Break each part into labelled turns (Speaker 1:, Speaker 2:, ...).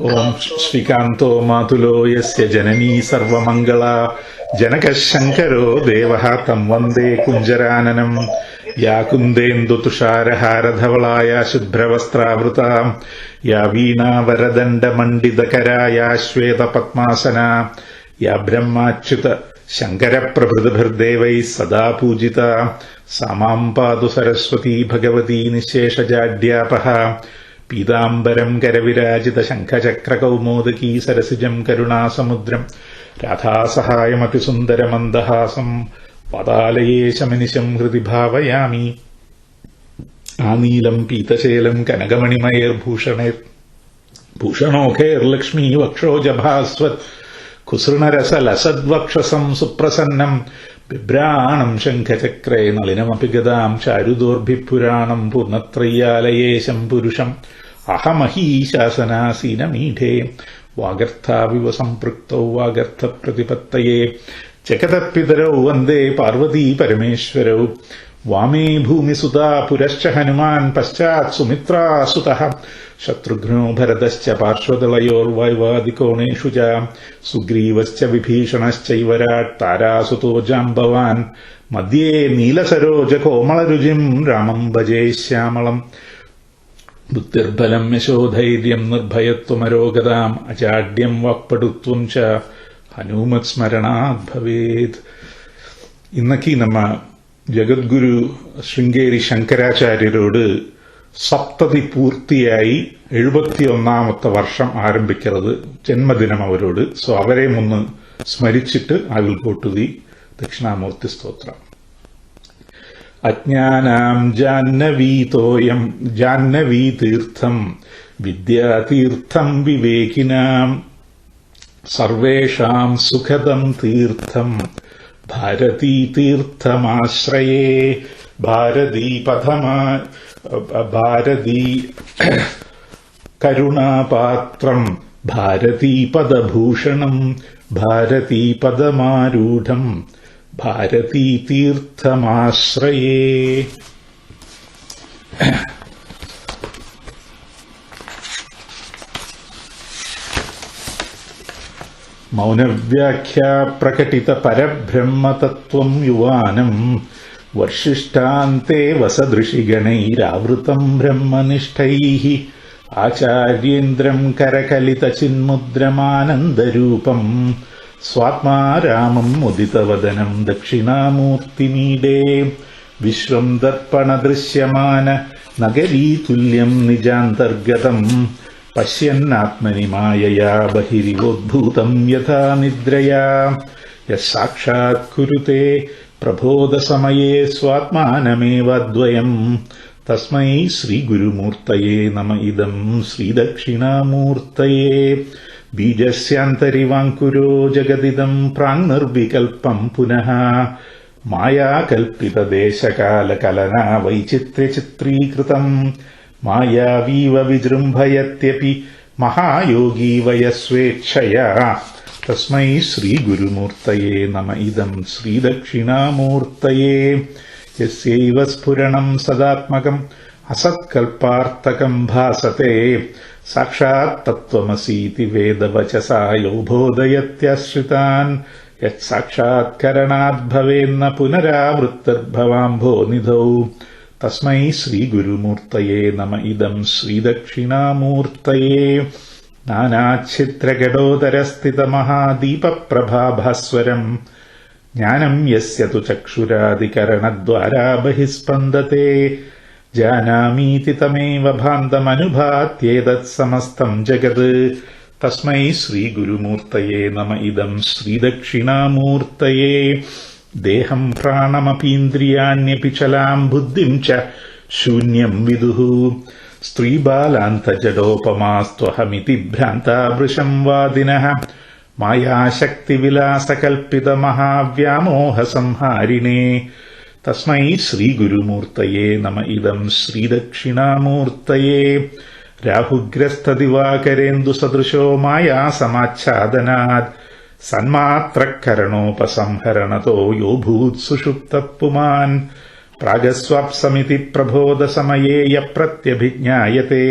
Speaker 1: ഓം ശ്രീകാന്തോ മാതുലോ യസ്യ ജനനീ സർവമംഗള ജനകഃ ശങ്കരോ ദേവഃ തം വന്ദേ കുഞ്ചരാനനം യാ കുന്ദേന്ദുതുഷാരഹാരധവളായ ശുഭ്രവസ്ത്രാവൃതാ യാ വീണാവരദണ്ഡമണ്ഡിതകരാ ശ്വേതപദ്മാസനാ യാ ബ്രഹ്മാച്യുത ശങ്കരപ്രഭൃതിഭിർദേവൈः സദാ പൂജിതാ സാ മാം പാതു സരസ്വതീ ഭഗവതീ നിശേഷജാഡ്യാപഹ പീതാംബരം കരവിരാജിത ശംഖചക്രകൗമോദകീ സരസിജം കരുണാസമുദ്രം രാധാസഹായമതിസുന്ദരമന്ദഹാസം പാതാലയേശമനിശം ഹൃദി ഭാവയാമി ആനീലം പീതശേലം കനകമണിമയൈർഭൂഷണോഖൈർലക്ഷ്മീ വക്ഷോജഭാസ്വത് കുസൃണരസലസദ്വക്ഷസം സുപ്രസന്നം ബിഭ്രാണം ശംഖചക്രേ നളിനമപി ഗദാം ചാരുദോർഭിപുരാണം പൂർണ്ണത്രയ്യാലയേശം പുരുഷം അഹമഹീശാസനാസീനമീഢേ വാഗർത്ഥാവിവ സംപൃക്തൗ വാഗർത്ഥപ്രതിപത്തയേ ജഗതപിതരൗ വന്ദേ പാർവതീ പരമേശ്വരൗ വാമേ ഭൂമിസുതാ പുരശ്ച ഹനുമാൻ പശ്ചാത് സുമിത്രാസുതഃ ശത്രുഘ്നോ ഭരതശ്ച പാർശ്വദളയോർവൈവാദികോണേഷു ച സുഗ്രീവശ്ച വിഭീഷണശ്ചൈവ രാട് താരാസുതോ ജാംബവാൻ മധ്യേ നീലസരോജകോമളരുചിം രാമം ഭജേ ശ്യാമളം ബുദ്ധിർബലം യശോധൈര്യം നിർഭയത്വമരോഗതാം അജാഡ്യം വാക്പടുത്വം ച ഹനുമത് സ്മരണാത് ഭവേത്. ഇന്നൊക്കെ നമ്മ ജഗദ്ഗുരു ശൃംഗേരി ശങ്കരാചാര്യരോട് സപ്തതി പൂർത്തിയായി 71ാമത്തെ വർഷം ആരംഭിക്കുന്നത് ജന്മദിനം അവരോട്. സോ അവരെ ഒന്ന് സ്മരിച്ചിട്ട് I will go to the Dakshinamurthy Stotram. അജ്ഞാനാം ജാഹ്നവീതീർത്ഥം വിദ്യാതീർത്ഥം വിവേകിനാം സർവേഷാം സുഖദം തീർത്ഥം ഭാരതീതീർത്ഥമാശ്രയേ. ഭാരതീ കരുണാപാത്രം ഭാരതീപദഭൂഷണം ഭാരതീപദമാരൂഢം ഭാരതീതീർത്ഥമാശ്രയേ. മൗനവ്യാഖ്യാ പ്രകടിത പരബ്രഹ്മതത്വം യുവാനം വർഷിഷ്ടാന്തെ വസദൃശിഗണൈരാവൃതം ബ്രഹ്മനിഷ്ഠൈഃ ആചാര്യേന്ദ്രം കരകലിതചിന്മുദ്രമാനന്ദരൂപം സ്വാത്മാ രാമം മുദിതവദനം ദക്ഷിണാമൂർത്തിമീഡേ. വിശ്വം ദർപ്പണദൃശ്യമാന നഗരീതുല്യം നിജാന്തർഗതം പശ്യന്നാത്മനി മായയാ ബഹിരിവോദ്ഭൂതം യഥാ നിദ്രയാ യസാക്ഷാത് കുരുതേ പ്രബോധസമയേ സ്വാത്മാനമേവാദ്വയം തസ്മൈ ശ്രീഗുരുമൂർത്തയേ നമ ഇദം ശ്രീദക്ഷിണാമൂർത്തയേ. ബീജസ്യാന്തരിവാങ്കുരോ ജഗദിദം പ്രാങ്നിർവികൽപം പുനഃ മായാകൽപ്പിതദേശകാലകലനാ വൈചിത്ര്യചിത്രീകൃതം മായാവീവ വിജൃംഭയത്യപി മഹായോഗീ വയസ്വേച്ഛയാ തസ്മൈ ശ്രീഗുരുമൂർത്തയേ നമ ഇദം ശ്രീദക്ഷിണാമൂർത്തയേ. യസ്യൈവ സ്ഫുരണം സദാത്മകം അസത്കൽപ്പാർത്ഥകം ഭാസത്തെ സാക്ഷാത് തത്വമസീതി വേദവചസാ യോ ബോധയത്യാശ്രിതാൻ യത്സാക്ഷാത്കരണാത് ഭവേന്ന പുനരാവൃത്തിർഭവാംഭോ നിധൗ. തസ്മൈ ശ്രീഗുരുമൂർത്തയേ നമ ഇദം ശ്രീദക്ഷിണാമൂർത്തയേ. നാനാച്ഛിദ്രഗഡോദരസ്ഥിതമഹാദീപപ്രഭാഭാസ്വരം ജ്ഞാനം യസ്യ തു ചക്ഷുരാദികരണദ്വാരാ ബഹിസ്പന്ദത്തെ ജാനാമീതി തമേവ ഭാന്തമനുഭാത്യേതത്സമസ്തം ജഗത്. തസ്മൈ ശ്രീഗുരുമൂർത്തയേ നമ ഇദം ശ്രീദക്ഷിണാമൂർത്തയേ. ദേഹം പ്രാണമപീന്ദ്രിയാണ്യപി ചലാം ബുദ്ധിം ച ശൂന്യം വിദുഃ സ്ത്രീബാലാന്തജഡോപമാസ്ത്വഹമിതി ഭ്രാന്താ വൃശം വാദിനഃ മായാശക്തിവിലാസകൽപ്പിതമഹാവ്യാമോഹസംഹാരിണേ. തസ്മൈ ശ്രീഗുരുമൂർത്തയേ നമ ഇദം ശ്രീദക്ഷിണാമൂർത്തയേ. രാഹുഗ്രസ്തദിവാകരേന്ദുസദൃശോ മായാസമാച്ഛാദനാത് സന്മാത്രക്കരണോപസംഹരണതോ യോ ഭൂത് സുഷുപ്തഃ പുമാൻ പ്രാഗസ്വാപ്സമിതി പ്രബോധസമയേ യപ്രത്യഭിജ്ഞായത്തെ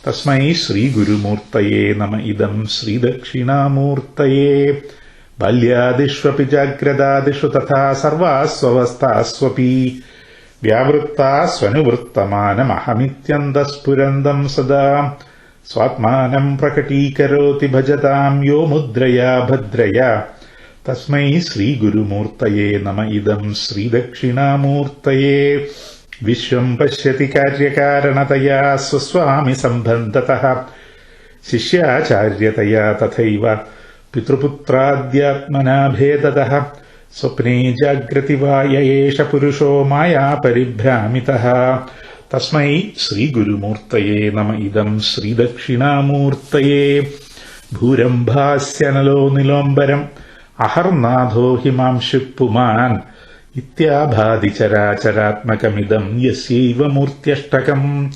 Speaker 1: തസ്മൈ ശ്രീഗുരുമൂർത്തയേ നമ ഇദം ശ്രീദക്ഷിണാമൂർത്തയേ. ബാല്യാദിഷ്വപി ജാഗ്രതാദിഷു തഥാ സർവാസ്വവസ്ഥാസ്വപി വ്യാവൃത്താസ്വനുവൃത്തമാനമഹമിത്യന്തഃസ്ഫുരന്തം സദാ സ്വാത്മാനം പ്രകടീകരോതി ഭജതാം യോ മുദ്രയാ ഭദ്രയാ. തസ്മൈ ശ്രീഗുരുമൂർത്തയേ നമ ഇദം ശ്രീദക്ഷിണാമൂർത്തയേ. വിശ്വം പശ്യതി കാര്യകാരണതയാ സ്വസ്വാമി സംബന്ധതഃ ശിഷ്യാചാര്യതയാ തഥൈവ പിതൃപുത്രാദ്യാത്മനാ ഭേദതഃ. സ്വപ്നേ ജാഗ്രതി വാ യ ഏഷ പുരുഷോ മായാ പരിഭ്രാമിതഃ. തസ്മൈ ശ്രീഗുരുമൂർത്തയേ നമ ഇദം ശ്രീദക്ഷിണാമൂർത്തയേ. ഭൂരംഭാസ്യനലോ നിലോംബരം അഹർനാഥോ ഹിമാംശുഃ പുമാൻ ഇത്യാഭാതി ചരാചരാത്മകമിദം യസ്യൈവ മൂർത്യഷ്ടകം.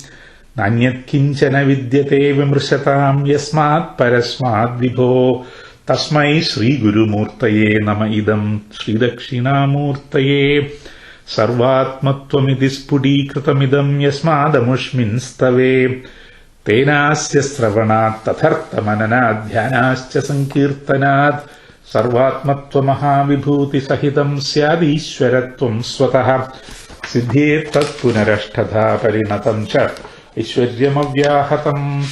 Speaker 1: നാന്യത് വിദ്യത്തെ വിമൃശതാം യസ്മാത് പരസ്മാത് വിഭോ. തസ്മൈ ശ്രീഗുരുമൂർത്തയേ നമ ഇദം ശ്രീദക്ഷിണാമൂർത്തയേ. സർവാത്മത്വമിതി സ്ഫുടീകൃതമിദം യസ്മാദമുഷ്മിൻ സ്തവേ. തേനാസ്യ ശ്രവണാത് തഥർത്ഥമനനാത് ധ്യാനാശ്ച സങ്കീർത്തനാത് സർവാത്മത്വമഹാവിഭൂതിസഹിതം സ്യാദീശ്വരത്വം സ്വതഃ. സിദ്ധ്യേത്തത് പുനരഷ്ടധാ പരിണതം ച ഐശ്വര്യമവ്യാഹതം.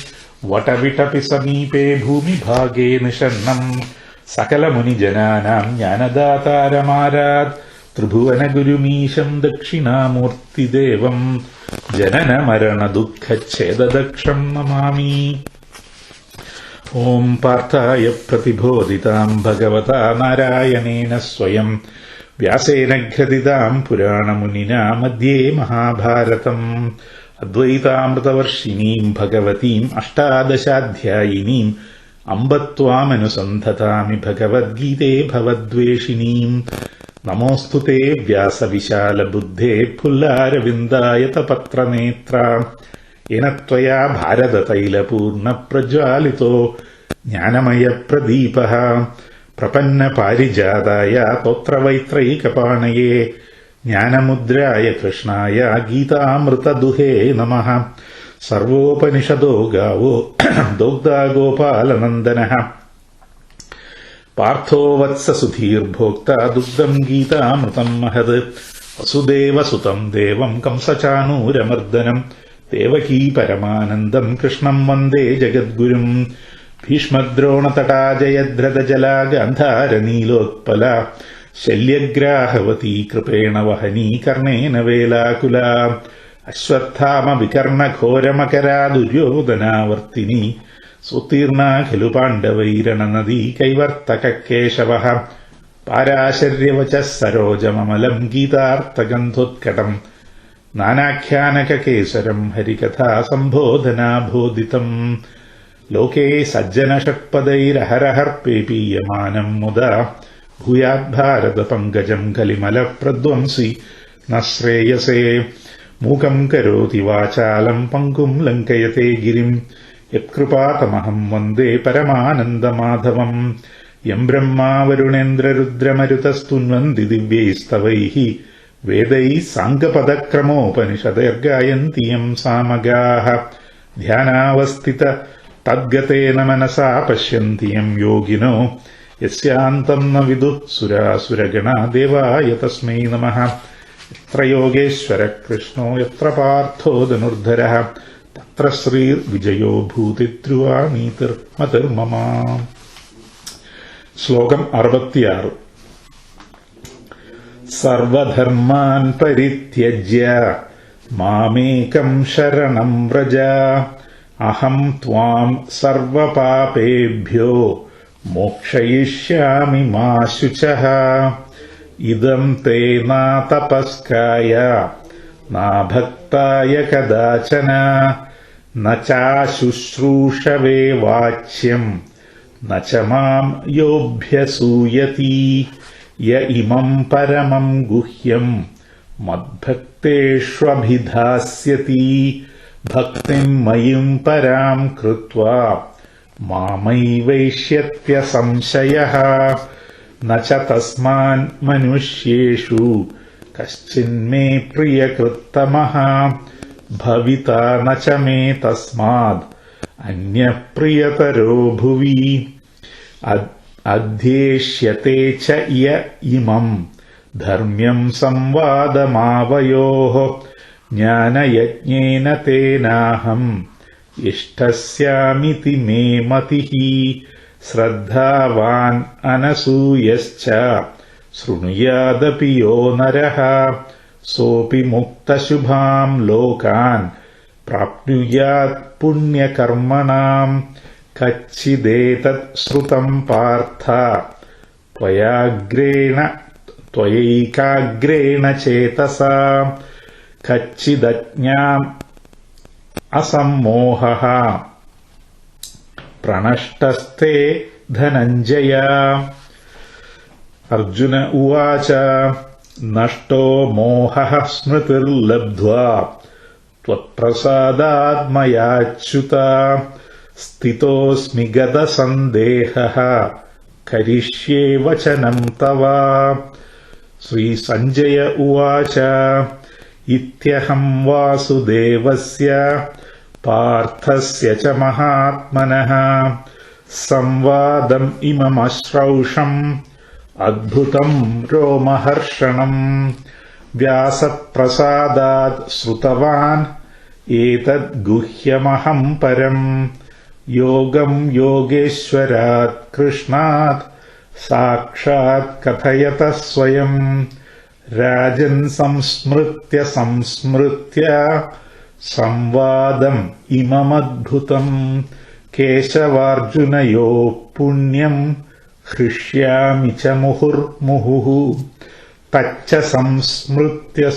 Speaker 1: വടവിടപി സമീപേ ഭൂമിഭാഗേ നിഷന്നം സകലമുനിജനാനാം ജ്ഞാനദാതാരമാരാത്. ത്രിഭുവനഗുരുമീശം ദക്ഷിണാമൂർത്തിദേവം ജനനമരണദുഃഖച്ഛേദദക്ഷം നമാമി. ഓം പാർത്ഥായ പ്രതിബോധിതാം ഭഗവതാ നാരായണേന സ്വയം വ്യാസേന ഘ്രദിതാം പുരാണമുനിനാ മധ്യേ മഹാഭാരതം. അദ്വൈതാമൃതവർഷിണീം ഭഗവതീം അഷ്ടാദശാധ്യായിനീം അംബ ത്വാമനുസന്ധതാമി ഭഗവദ്ഗീതേ ഭവദ്വേഷിണീം. നമോസ്തു തേ വ്യാസവിശാലബുദ്ധേ ഫുല്ലാരവിന്ദായതപത്രനേത്ര. യേന ത്വയാ ഭാരതതൈലപൂർണപ്രജ്വാലിതോ ജ്ഞാനമയപ്രദീപഃ. പ്രപന്നപാരിജാതായ തോത്രവൈത്രൈകപാണയേ ജ്ഞാനമുദ്രായ കൃഷ്ണായ ഗീതാമൃതദുഹേ നമഃ. സർവോപനിഷദോ ഗാവോ ദോഗ്ധാ ഗോപാലനന്ദനഃ. പാർത്ഥോ വത്സ സുധീർഭോക്ത ദുഗ്ധം ഗീതാമൃതം മഹത്. വസുദേവസുതം ദേവം കംസചാണൂരമർദ്ദനം ദേവകീ പരമാനന്ദം കൃഷ്ണം വന്ദേ ജഗദ്ഗുരും. ഭീഷ്മദ്രോണതടാജയദ്രഥജലാ ഗാന്ധാരനീലോത്പല ശല്യഗ്രാഹവതീ കൃപേണ വഹനീ കർണേന വേലാകുലാ. അശ്വത്ഥാമവികർണഘോരമകരാ ദുര്യോധനാവർത്തിനി സുതീർണാ ഖലു പാണ്ഡവൈരണനദീ കൈവർത്തകക്കേശവഃ. പാരാശര്യവചഃ സരോജമമലം ഗീതാർത്ഥഗന്ധോത്കടം നാനാഖ്യാനകകേസരം ഹരികഥാ സംബോധനാബോധിതം. ലോകേ സജ്ജനഷട്പദൈരഹരഹർപ്പേപീയമാനം മുദാ ഭൂയാദ്ഭാരതപങ്കജം കലിമലപ്രധ്വംസി ന ശ്രേയസേ. മൂകം കരോതി വാചാലം പങ്കും ലങ്കയത്തെ ഗിരിം യത്കൃപാതമഹം വന്ദേ പരമാനന്ദമാധവം. യം ബ്രഹ്മാ വരുണേന്ദ്രരുദ്രമരുതസ്തുന്വന്തി ദിവ്യൈസ്തവൈഃ വേദൈः സാംഗപദക്രമോപനിഷദൈർഗായന്തി യം സാമഗാഃ. ധ്യാനാവസ്ഥിത തദ്ഗതേന മനസാ പശ്യന്തി യം യോഗിനോ യസ്യാന്തം ന വിദുഃ സുരാസുരഗണാ. ദേവായ തസ്മൈ നമഃ. യത്ര യോഗേശ്വരഃ കൃഷ്ണോ യത്ര പാർത്ഥോ ധനുർധരഃ തത്ര ശ്രീർവിജയോ ഭൂതി ധ്രുവാ നീതിർമതിർമമ. ശ്ലോകം 66. സർവധർമാൻ പരിത്യജ്യ മാമേകം ശരണം വ്രജ. അഹം ത്വാം സർവപാപേഭ്യോ മോക്ഷയിഷ്യാമി മാ ശുചഃ. ഇദം തേ നാ തപസ്കായ നാ ഭക്തായ കദാചന ന ചാശുശ്രൂഷവേ വാച്യം ന ച മാം യോഭ്യസൂയതി. യ ഇമം പരമം ഗുഹ്യം മദ്ഭക്തേഷ്വഭിധാസ്യതി. ഭക്തിം മയിം പരാം കൃത്വാ മാമൈവൈഷ്യത്യസംശയഃ. ന ച തസ്മാൻ മനുഷ്യേഷു കശ്ചിന്മേ പ്രിയകൃത്തമഃ. ഭവിതാ ന ച മേ തസ്മാദ് अन्यप्रियतरो भुवि अध्येष्यते च य इमम् धर्म्यम् संवादमावयोः ज्ञानयज्ञेन तेनाहम् इष्टस्यामिति मे मतिः श्रद्धावान् अनसूयश्च शृणुयादपि यो नरः सोऽपि मुक्तशुभाम् लोकान् प्राप्नुयात् पुण्यकर्मणाम् कच्चिदेतत् श्रुतम् पार्थ त्वयैकाग्रेण चेतसा कच्चिदज्ञाम् असम्मोहः प्रणष्टस्ते धनञ्जय अर्जुन उवाच नष्टो मोहः स्मृतिर्लब्ध्वा त्वत्प्रसादात् मयाच्युत स्थितोऽस्मि गतसन्देहः करिष्ये वचनं तव श्रीसञ्जय उवाच इत्यहं वासुदेवस्य पार्थस्य च महात्मनः संवादम् इममश्रौषम् अद्भुतम् रोमहर्षणम् व्यासप्रसादात् श्रुतवान् एतद्गुह्यमहम् परम् योगम् योगेश्वरात् कृष्णात् साक्षात् कथयतः स्वयम् राजन् संस्मृत्य संवादम् इममद्भुतम् केशवार्जुनयोः पुण्यम् हृष्यामि च मुहुर्मुहुः तच्च संस्मृत्य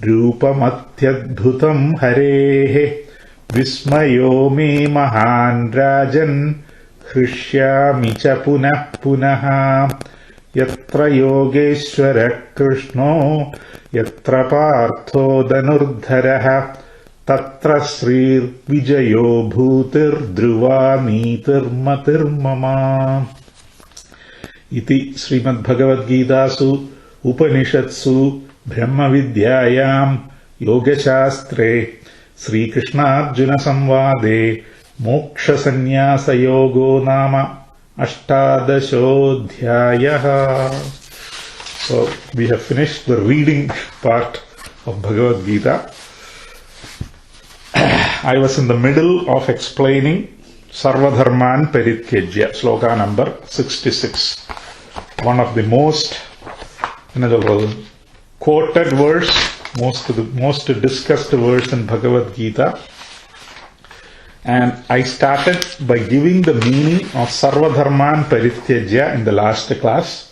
Speaker 1: रूपमत्यद्भुतम् हरेः विस्मयो मे महान् राजन् हृष्यामि च पुनः पुनः यत्र योगेश्वरः कृष्णो यत्र पार्थो धनुर्धरः तत्र श्रीर्विजयो भूतिर्ध्रुवा नीतिर्मतिर्मम इति श्रीमद्भगवद्गीतासु उपनिषत्सु ब्रह्मविद्यायाम् योगशास्त्रे श्रीकृष्णार्जुनसंवादे मोक्षसन्न्यासयोगो नाम अष्टादशोऽध्यायः. So we have finished the reading part of Bhagavad Gita. I was in the middle of explaining Sarvadharman Parityajya, Sloka number 66. One of the most quoted verse, most discussed verse in Bhagavad Gita. And I started by giving the meaning of Sarvadharman Parityajya in the last class.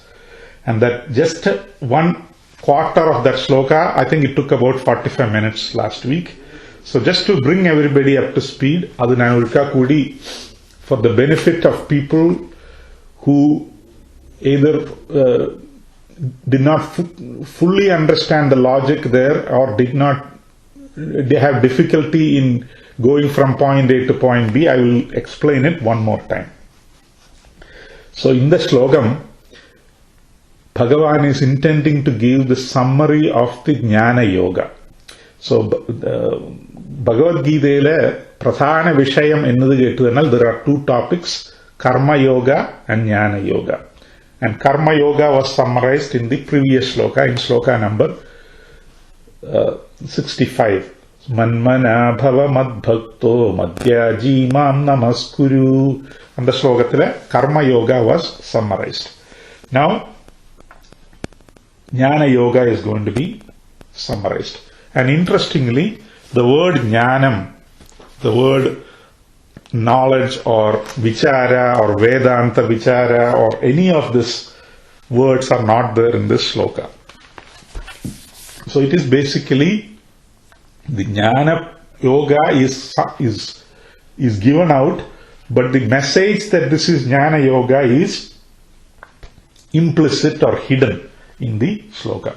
Speaker 1: And that just one quarter of that sloka, I think it took about 45 minutes last week. So just to bring everybody up to speed, for the benefit of people who either did not fully understand the logic there or they have difficulty in going from point A to point B, I will explain it one more time. So in the slokam, Bhagavan is intending to give the summary of the Jnana Yoga. So, Bhagavad Gita Prathana Vishayam ennathu kettukanal, there are two topics, Karma Yoga and Jnana Yoga. And Karma Yoga was summarized in the previous sloka, in sloka number 65. Manmana bhava madbhakto madhyaji mam namaskuru. And the slokathile Karma Yoga was summarized. Now, Jnana Yoga is going to be summarized. And interestingly, the word Jnanam, the word knowledge or Vichara or Vedanta Vichara or any of these words are not there in this sloka. So it is basically the Jnana Yoga is given out, but the message that this is Jnana Yoga is implicit or hidden in the sloka.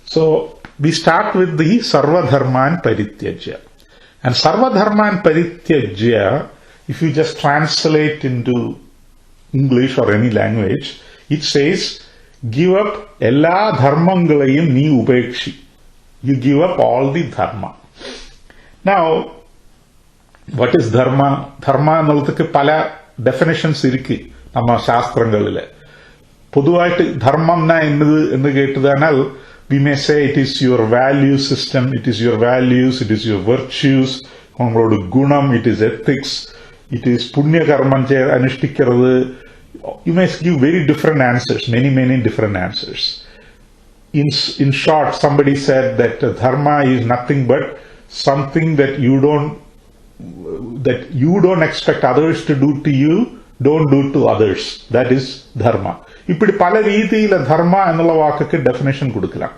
Speaker 1: So we start with the Sarvadharman Parityajya. And Sarvadharman Parityajya, if you just translate into English or any language, it says, give up ella dharmangalayum nee upekshi. You give up all the dharma. Now, What is dharma? Dharma എന്നുള്ളതൊക്കെ പല definitions ഇരിക്ക് നമ്മ ശാസ്ത്രങ്ങളില്. പൊതുവായിട്ട് ധർമ്മം എന്ന് കേട്ടതാണെങ്കിൽ we may say it is your value system, it is your values, it is your virtues, നമ്മളോട് ഗുണം, it is ethics, it is പുണ്യകർമ്മം അനുഷ്ഠിക്കുന്നത്. You may give very different answers, many different answers. In short, somebody said that dharma is nothing but something that you don't expect others to do to you, don't do to others. That is dharma. இப்படி பல രീതിയിൽ ധർമ്മ എന്നുള്ള വാക്കൊക്കെ definition കൊടുக்கலாம்.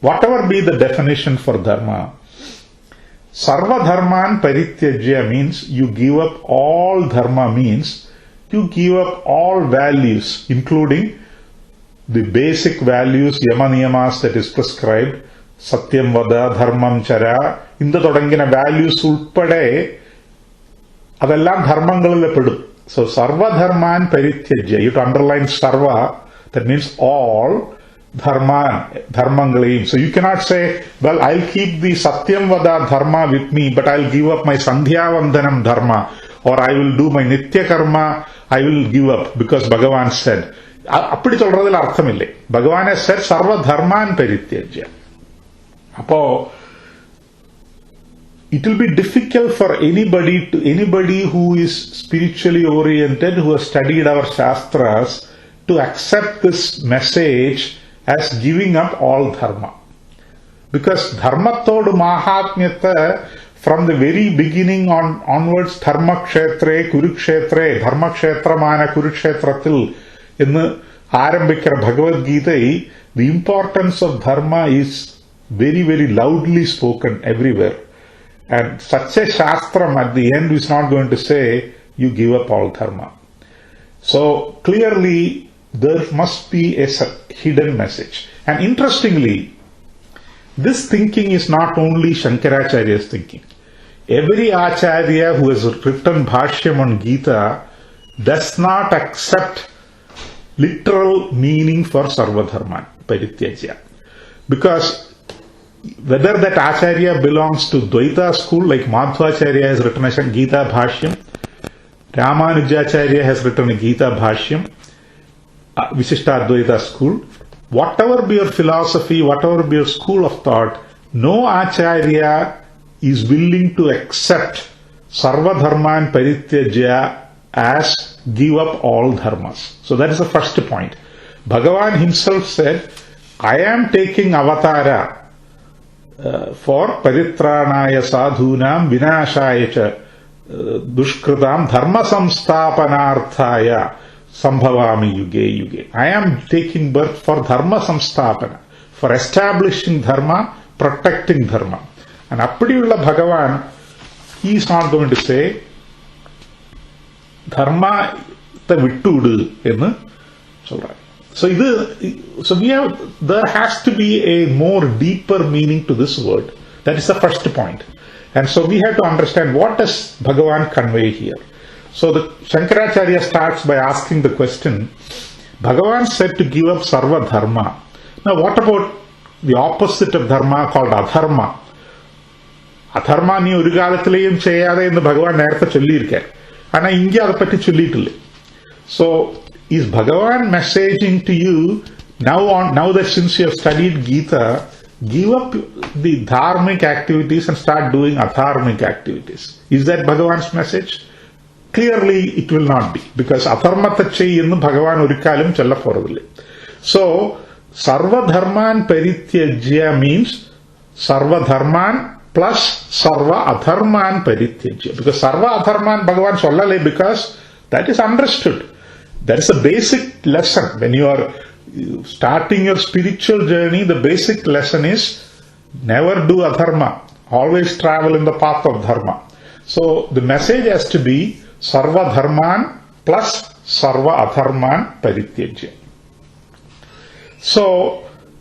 Speaker 1: Whatever be the definition for dharma, sarvadharman parityajya means you give up all dharma, means you give up all values, including the basic values, yama niyamas that is prescribed, satyam vada, dharmam chara, inda thodangina values ulpade adellam dharmangalile pedum. So sarvadharman parityajya, you have to underline sarva, that means all dharmangalayim. So you cannot say, well, I'll keep the satyam vada dharma with me, but I'll give up my sandhya vandanam dharma, or I will do my nitya karma, I will give up because Bhagavan said. அப்படி சொல்றதுல அர்த்தம் இல்லை. Bhagavan has said sarvadharman parityajya. அப்போ it will be difficult for anybody who is spiritually oriented, who has studied our shastras, to accept this message as giving up all dharma. Because dharmatod mahatmyata, from the very beginning onwards, dharma kshetre, kurukshetre, dharma kshetramana kurukshetratil, എന്ന് ആരംഭിക്കുന്ന Bhagavad Gita, the importance of dharma is very loudly spoken everywhere. And such a shastram at the end is not going to say you give up all dharma. So clearly there must be a hidden message. And interestingly, this thinking is not only Shankaracharya's thinking. Every Acharya who has written Bhashyam on Gita does not accept literal meaning for sarvadharman parityajya. Because whether that Acharya belongs to Dvaita school, like Madhvacharya has written a Gita Bhashyam, Ramanujacharya has written a Gita Bhashyam, Vishishtadvaita school, whatever be your philosophy, whatever be your school of thought, no Acharya is willing to accept sarvadharman parityajya as give up all dharmas. So that is the first point. Bhagavan himself said, I am taking avatara for paritranaya sadhunam vinashaya cha dushkritam dharma samstapanarthaya sambhavami yuge. I am taking birth for dharma samstapana, for establishing dharma, protecting dharma. And appadiyulla Bhagavan, he is not going to say ധർമ്മത്തെ വിട്ടുവിട് എന്ന് சொல்றார். So there has to be a more deeper meaning to this word. That is the first point. And so we have to understand what does Bhagavan convey here. So the Shankaracharya starts by asking the question, Bhagavan said to give up sarva dharma. Now what about the opposite of dharma called adharma? Adharma நீ ஒரு காலத்திலேயும் செய்யாத என்று பகவான் நேரத்தை சொல்லியிருக்கார். ஆனா இங்கே அதை பற்றி சொல்லிட்டு. So is Bhagavan messaging to you now that since you have studied Gita, give up the dharmic activities and start doing adharmic activities? Is that Bhagavan's message? Clearly it will not be, because adharmata cheyyenu Bhagavan orikkalum chella poradilla. So sarvadharman parityajya means sarvadharman plus sarva adharman parityajya. Because sarva adharman Bhagavan sollale, because that is understood. That is a basic lesson. When you are starting your spiritual journey, the basic lesson is never do adharma. Always travel in the path of dharma. So the message has to be sarva dharman plus sarva adharman parityajya. So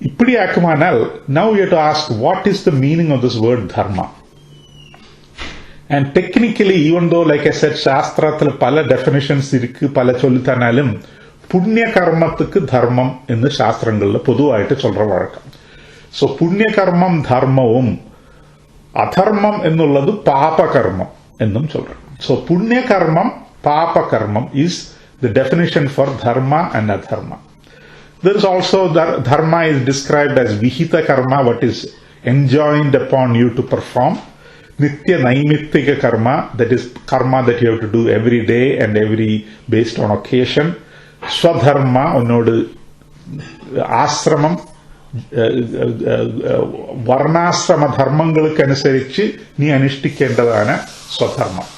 Speaker 1: now we have to ask, what is the meaning of this word dharma? And technically, even though, like I said, shastrathil pala definitions irukku, pala sollithanalum, punya karmathukku dharmam ennu shastrangalil poduvayitte solra vazhakam. So punya karmam dharmavum, adharmam ennullathu papa karmam ennum solran. So punya karmam, papa karmam is the definition for dharma and adharma. There is also dharma is described as vihita karma, what is enjoined upon you to perform. Nitya naimittika karma, that is karma that you have to do every day and every based on occasion. Swadharma, onnodu ആശ്രമം വർണ്ണാശ്രമ ധർമ്മങ്ങൾക്കനുസരിച്ച് നീ അനുഷ്ഠിക്കേണ്ടതാണ് സ്വധർമ്മം.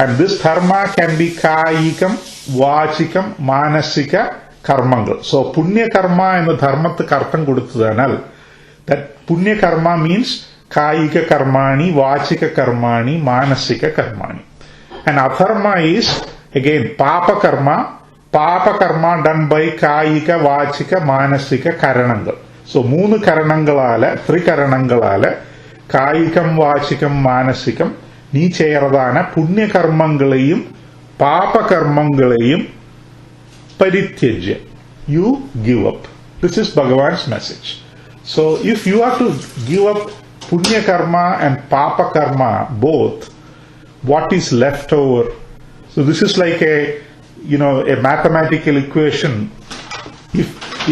Speaker 1: And this dharma can be കായികം, വാചികം, മാനസിക കർമ്മങ്ങൾ. So പുണ്യകർമ്മ എന്ന ധർമ്മത്തിന് അർത്ഥം കൊടുത്തതിനാൽ ദാറ്റ് പുണ്യകർമ്മ മീൻസ് കായിക കർമാണി, വാചിക കർമാണി, മാനസിക കർമാണി. And adharma is again papakarma. Papakarma done by കായിക, വാചിക, മാനസിക കരണങ്ങൾ. സോ 3 കരണങ്ങളാല്, ത്രികരണങ്ങളാല് കായികം, വാചികം, മാനസികം നീ ചെയ്യறതാണ് പുണ്യകർമ്മങ്ങളെയും പാപകർമ്മങ്ങളെയും പരിത്യജ്യ. You give up. This is Bhagavan's message. So if you have to give up punya karma and papa karma both, what is left over? So this is like a mathematical equation.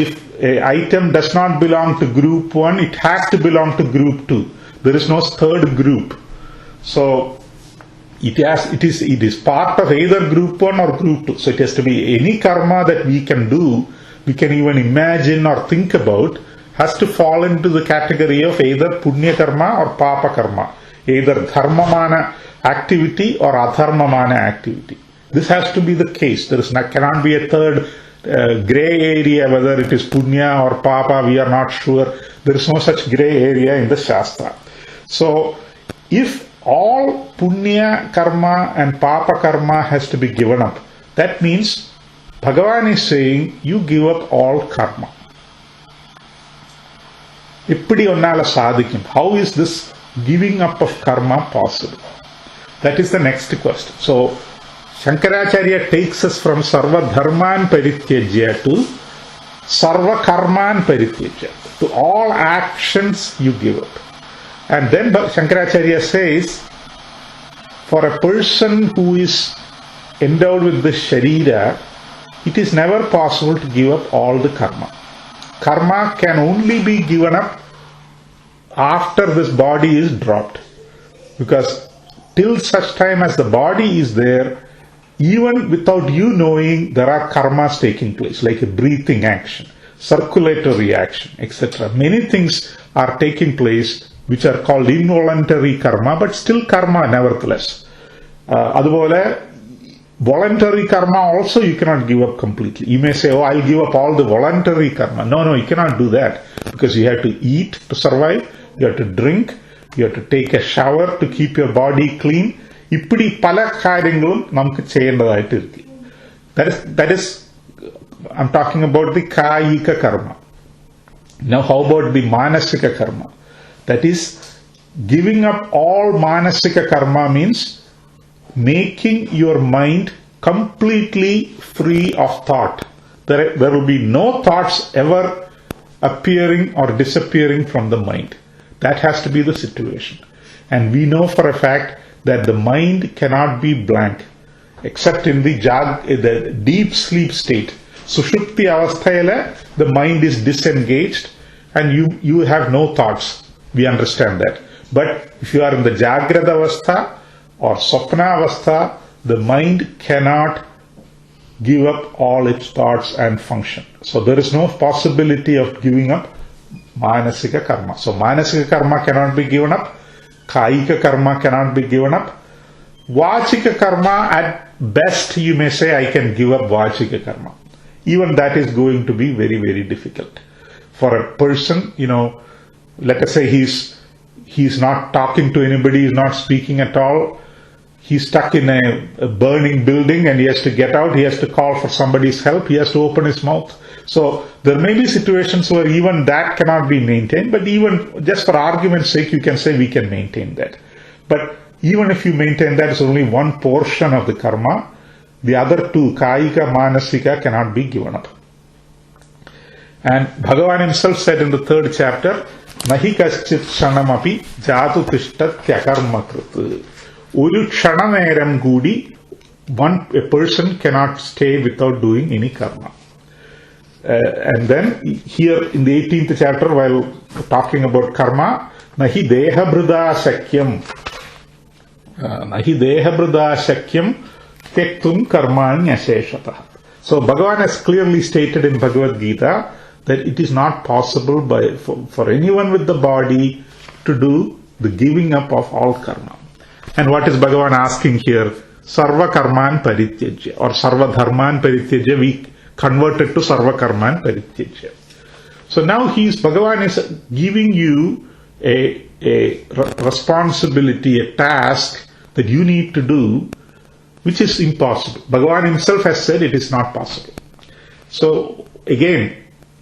Speaker 1: If a item does not belong to group 1, it has to belong to group 2. There is no third group. So it is part of either group 1 or group 2. So it has to be any karma that we can do, we can even imagine or think about, has to fall into the category of either punya karma or papa karma, either dharmamana activity or adharmamana activity. This has to be the case. Cannot be a third gray area whether it is punya or papa. We are not sure. There is no such gray area in the Shastra. So if all punya karma and papa karma has to be given up, that means Bhagavan is saying you give up all karma. Eppadi onnala sadhikum? How is this giving up of karma possible? That is the next question. So Shankaracharya takes us from sarva dharman parityajya to sarva karman parityajya. To all actions you give up. And then Shankaracharya says, for a person who is endowed with the sharira, it is never possible to give up all the karma. Karma can only be given up after this body is dropped. Because till such time as the body is there, even without you knowing, there are karmas taking place, like a breathing action, circulatory action, etc. Many things are taking place which are called involuntary karma, but still karma nevertheless. Aduvole, voluntary karma also you cannot give up completely. You may say, oh, I'll give up all the voluntary karma. No, you cannot do that, because you have to eat to survive, you have to drink, you have to take a shower to keep your body clean. ഇപ്പിടി പല കാര്യങ്ങളും നമുക്ക് ചെയ്യേണ്ടതായിട്ടിരിക്കും. That is I'm talking about the കായിക കർമ്മ. Now how about the manasika karma? That is giving up all manasika karma means making your mind completely free of thought. There will be no thoughts ever appearing or disappearing from the mind. That has to be the situation. And we know for a fact that the mind cannot be blank except in the deep sleep state. Sushupti avasthayala, the mind is disengaged and you have no thoughts. We understand that. But if you are in the jagrada avastha or swapna avastha, the mind cannot give up all its thoughts and function. So there is no possibility of giving up manasika karma. So manasika karma cannot be given up. Kaika karma cannot be given up. Vachika karma, at best you may say, I can give up vachika karma. Even that is going to be very, very difficult. For a person, let us say he's not talking to anybody, he's not speaking at all. He's stuck in a burning building and he has to get out, he has to call for somebody's help, he has to open his mouth. So there may be situations where even that cannot be maintained, but even just for argument's sake, you can say we can maintain that. But even if you maintain that, it's only one portion of the karma. The other two, kaika, manasika, cannot be given up. And Bhagavan himself said in the 3rd chapter, Nahi kaschit shanamapi jatu tishtat tyakarma krit. ഒരു ക്ഷണനേരം കൂടി a person cannot stay without doing any karma. And then here in the 18th chapter, while talking about karma, nahi dehabrida shakyam tektum karmani asheshatah. So Bhagavan has clearly stated in Bhagavad Gita that it is not possible for anyone with the body to do the giving up of all karma. And what is Bhagavan asking here? Sarva karman parityajya, or sarva dharman parityajya, we converted to sarva karman parityajya. So now Bhagavan is giving you a responsibility, a task that you need to do, which is impossible. Bhagavan himself has said it is not possible. So again,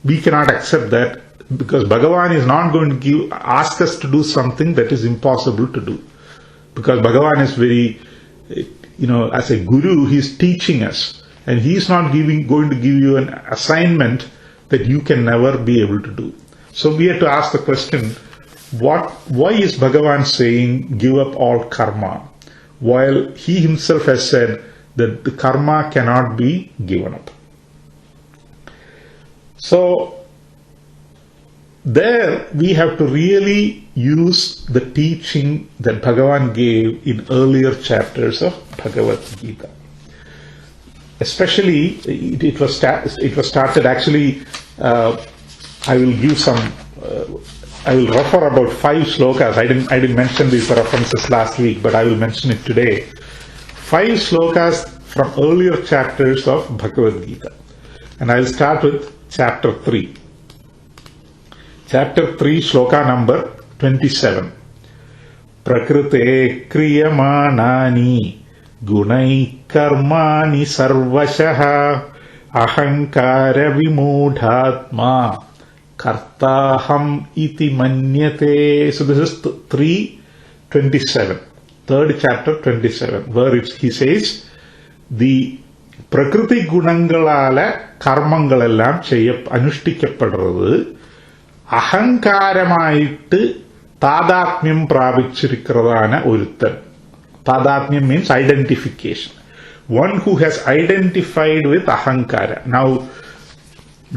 Speaker 1: we cannot accept that, because Bhagavan is not going to ask us to do something that is impossible to do. Because Bhagavan is very, as a guru, he is teaching us. And he is not going to give you an assignment that you can never be able to do. So we have to ask the question, why is Bhagavan saying give up all karma, while he himself has said that the karma cannot be given up? So there we have to really use the teaching that Bhagavan gave in earlier chapters of Bhagavad Gita. Especially, it was started actually. I will give some. I will refer about 5 slokas. I didn't mention these references last week, but I will mention it today. 5 slokas from earlier chapters of Bhagavad Gita, and I will start with chapter 3. Chapter 3, sloka number 27. Prakrite kriyamanani gunai karmani sarvashaha ahankara vimudhatma kartaham iti manyate. So this is 3:27, third chapter 27, where he says the prakriti gunangalala karmangalellam anushtikkapadrathu അഹങ്കാരമായിട്ട് താദാത്മ്യം പ്രാപിച്ചിരിക്കുന്നതാണ് ഒരുത്തൻ. താദാത്മ്യം means identification. One who has identified with ahankara. Now,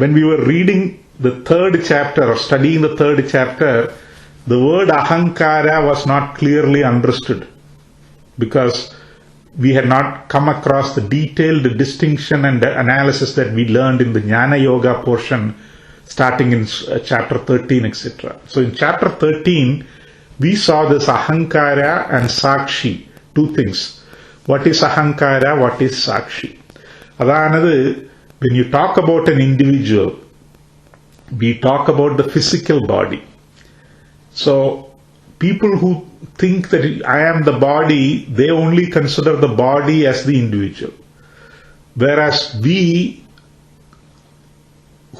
Speaker 1: when we were reading the 3rd chapter or studying the 3rd chapter, the word ahankara was not clearly understood, because we had not come across the detailed distinction and analysis that we learned in the Jnana Yoga portion, starting in chapter 13, etc. So in chapter 13, we saw this ahankara and sakshi, 2 things. What is ahankara? What is sakshi? Adanadu, when you talk about an individual, we talk about the physical body. So people who think that I am the body, they only consider the body as the individual. Whereas we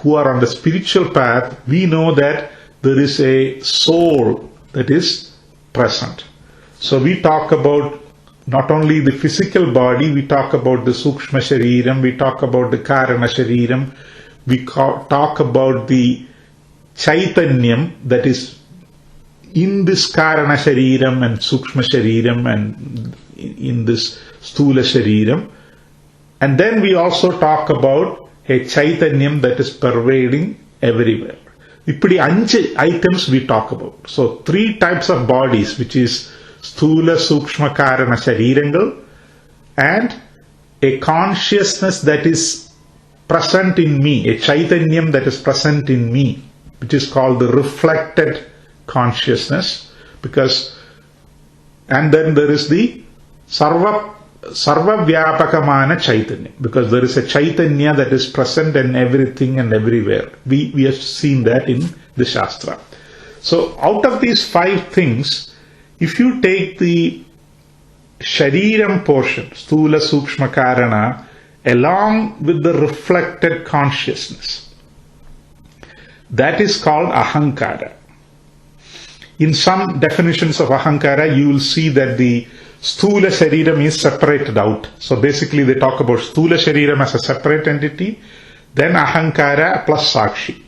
Speaker 1: who are on the spiritual path, we know that there is a soul that is present. So we talk about not only the physical body, we talk about the Sukshma Shariram, we talk about the Karana Shariram, we talk about the Chaitanyam that is in this Karana Shariram and Sukshma Shariram and in this Sthula Shariram. And then we also talk about a Chaitanyam that is pervading everywhere. Ippadi 5 items we talk about. So 3 types of bodies, which is Sthula, Sukshma, Karana Sharirangal, and a consciousness that is present in me, a Chaitanyam that is present in me, which is called the reflected consciousness. And then there is the Sarva Vyapakamana Chaitanya, because there is a Chaitanya that is present in everything and everywhere. We have seen that in the Shastra. So out of these 5 things, if you take the Shariram portion, Sthula, Sukshma, Karana, along with the reflected consciousness, that is called ahankara. In some definitions of ahankara, you will see that the Sthula Shariram is separated out. So basically they talk about Sthula Shariram as a separate entity, then ahankara plus sakshi.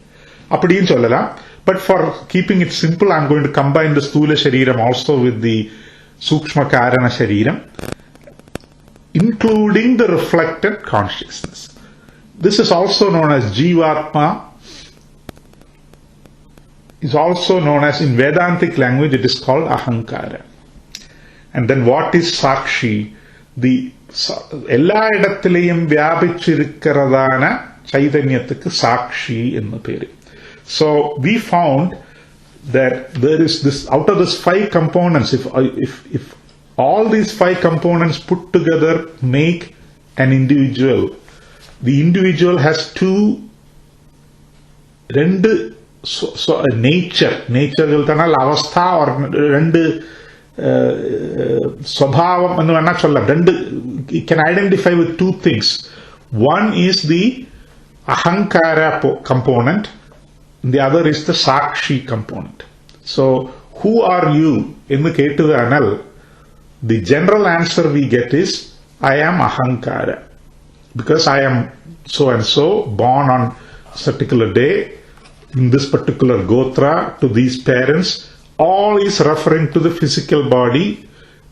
Speaker 1: Appadiyum sollala. But for keeping it simple, I'm going to combine the Sthula Shariram also with the Sukshma Karana Shariram, including the reflected consciousness. This is also known as Jivatma, is also known as, in Vedantic language, it is called Ahankara. And then what is Sakshi? The எல்லா இடத்திலையும் வியாபிச்சிருக்கிறதான சைதன்யத்துக்கு சாட்சி என்று பேரு. So we found that there is this, out of this 5 components, if all these 5 components put together make an individual, the individual has rendu nature thanal avastha or rendu swabhavam ennu venna solla, rendu you can identify with 2 things. One is the ahankara component, the other is the sakshi component. So who are you ennu kettudanal, the general answer we get is I am ahankara, because I am so and so, born on a particular day in this particular gotra to these parents. All is referring to the physical body.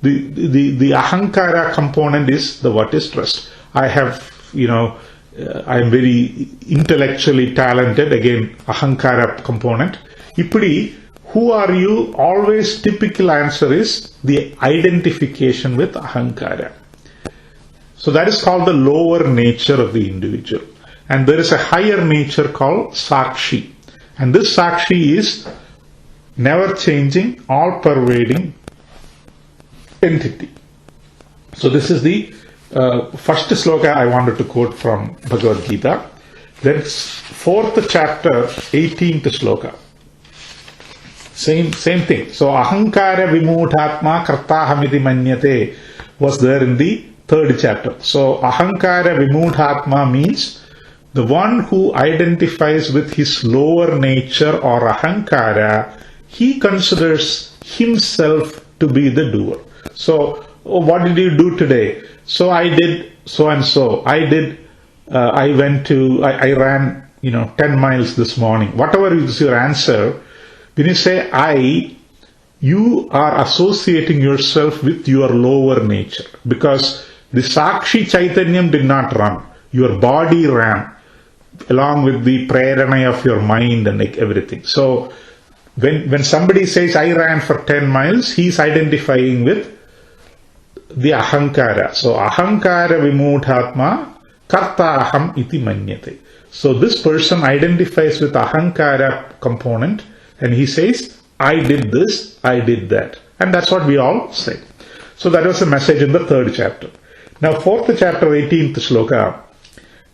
Speaker 1: The ahankara component is the what is trust. I have, I am very intellectually talented, again ahankara component. Ipdi, who are you? Always typical answer is the identification with ahankara. So that is called the lower nature of the individual. And there is a higher nature called sakshi. And this sakshi is never changing, all pervading entity. So this is the first sloka I wanted to quote from Bhagavad Gita. Then 4th chapter, 18th sloka. Same thing. So ahankara vimudhatma kartahamiti manyate was there in the 3rd chapter. So ahankara vimudhatma means the one who identifies with his lower nature or ahankara, he considers himself to be the doer. So, what did you do today? So I did so and so. I ran, 10 miles this morning. Whatever is your answer, when you say I, you are associating yourself with your lower nature, because the Sakshi Chaitanyam did not run. Your body ran along with the prerana of your mind and everything. So when somebody says I ran for 10 miles, he is identifying with the ahankara. So ahankara vimudhatma kartaham iti manyate. So this person identifies with ahankara component and he says I did this, I did that. And that's what we all say. So that was the message in the 3rd chapter. Now 4th chapter, 18th sloka.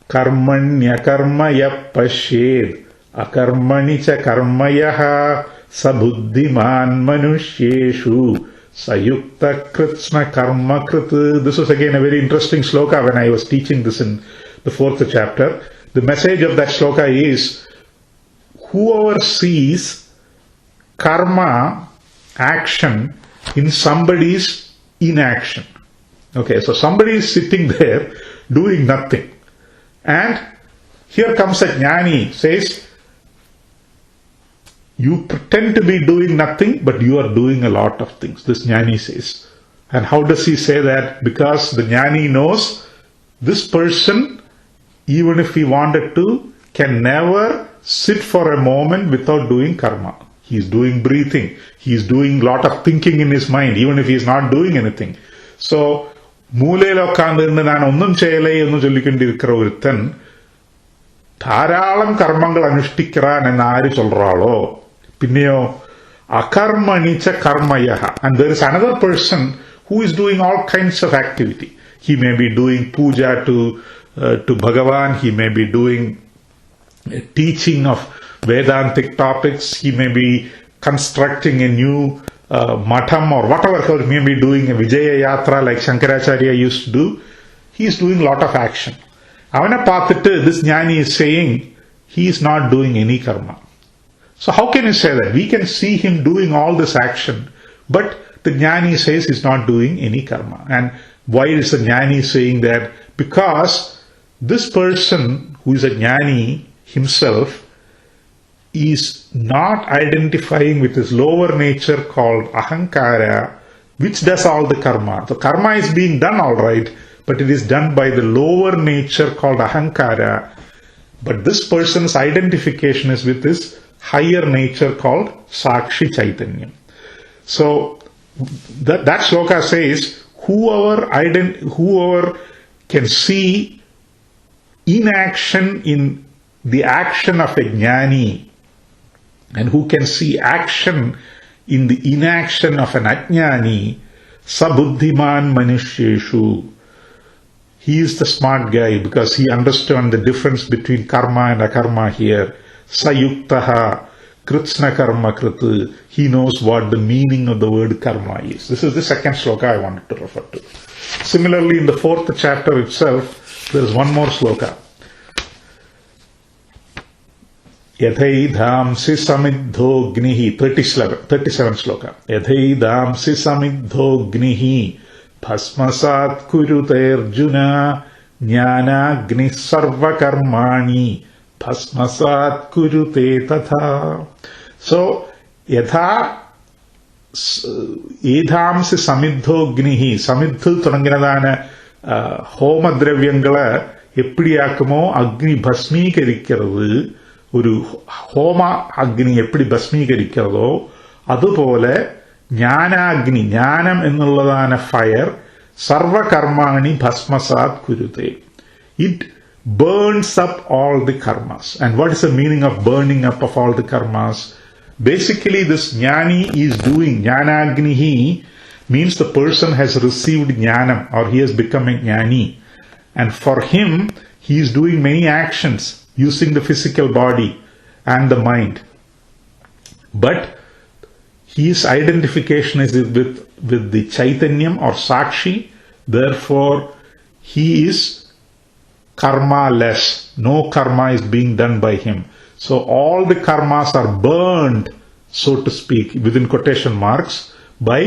Speaker 1: Karmanya karmaya pashed akarmani cha karmayaha sabuddhiman manushyeshu sayukta kritsna karma krit. This was again a very interesting sloka when I was teaching this in the 4th chapter. The message of that sloka is, whoever sees karma, action, in somebody's inaction. Okay, so somebody is sitting there doing nothing. And here comes a jnani, says, you pretend to be doing nothing, but you are doing a lot of things, this jnani says. And how does he say that? Because the jnani knows this person, even if he wanted to, can never sit for a moment without doing karma. He is doing breathing. He is doing a lot of thinking in his mind, even if he is not doing anything. So, മൂലയിൽ ഉക്കാന്നിരുന്ന് ഞാൻ ഒന്നും ചെയ്യലേ എന്ന് ചൊല്ലിക്കൊണ്ടിരിக்கிற ഒരുത്തൻ ധാരാളം കർമ്മങ്ങൾ അനുഷ്ഠിക്കാൻ എന്ന് ആര് ചൊല്റാളോ, പിന്നെയോ അകർമ്മണിച്ച കർമ്മയ. And there is another person who is doing all kinds of activity. He may be doing puja to Bhagavan. He may be doing teaching of Vedantic topics. He may be constructing a new matham or whatever he may be doing, a Vijaya Yatra like Shankaracharya used to do. He is doing a lot of action. Avana paathitte, this jnani is saying he is not doing any karma. So how can you say that? We can see him doing all this action, but the jnani says he is not doing any karma. And why is the jnani saying that? Because this person who is a jnani himself is not identifying with his lower nature called ahankara, which does all the karma. The karma is being done all right, but it is done by the lower nature called ahankara. But this person's identification is with this higher nature called Sakshi Chaitanya. So that sloka says, whoever can see inaction in the action of a jnani, and who can see action in the inaction of an ajnani, sabuddhiman manushyeshu. He is the smart guy because he understands the difference between karma and akarma here. Sayuktaha kritsna karma kriti. He knows what the meaning of the word karma is. This is the second sloka I wanted to refer to. Similarly, in the fourth chapter itself, there is one more sloka. Yadhaidhamsi samidhognihi, 37 sloka. Yadhaidhamsi samidhognihi bhasmasat kurute arjuna jnanagni sarva karmani bhasmasat kurute tatha. So, ഏതാംസി സമിദ്ധോഗ്നിഹി, സമിദ്ധ് തുടങ്ങിയതാണ് ഹോമദ്രവ്യങ്ങളെ എപ്പിടിയാക്കുമോ അഗ്നി ഭസ്മീകരിക്കുന്നത്, ഒരു ഹോമ അഗ്നി എപ്പിടി ഭസ്മീകരിக்கிறதோ അതുപോലെ ജ്ഞാനാഗ്നി, ജ്ഞാനം എന്നുള്ളതാണ് fire, സർവകർമാണി ഭസ്മസാത് കുരുതേ. It burns up all the karmas. And what is the meaning of burning up of all the karmas? Basically, this jnani is doing, jnanagnihi means the person has received jnanam or he has become a jnani. And for him, he is doing many actions using the physical body and the mind. But his identification is with the Chaitanyam or Sakshi. Therefore, he is karma-less. No karma is being done by him. So all the karmas are burned, so to speak, within quotation marks, by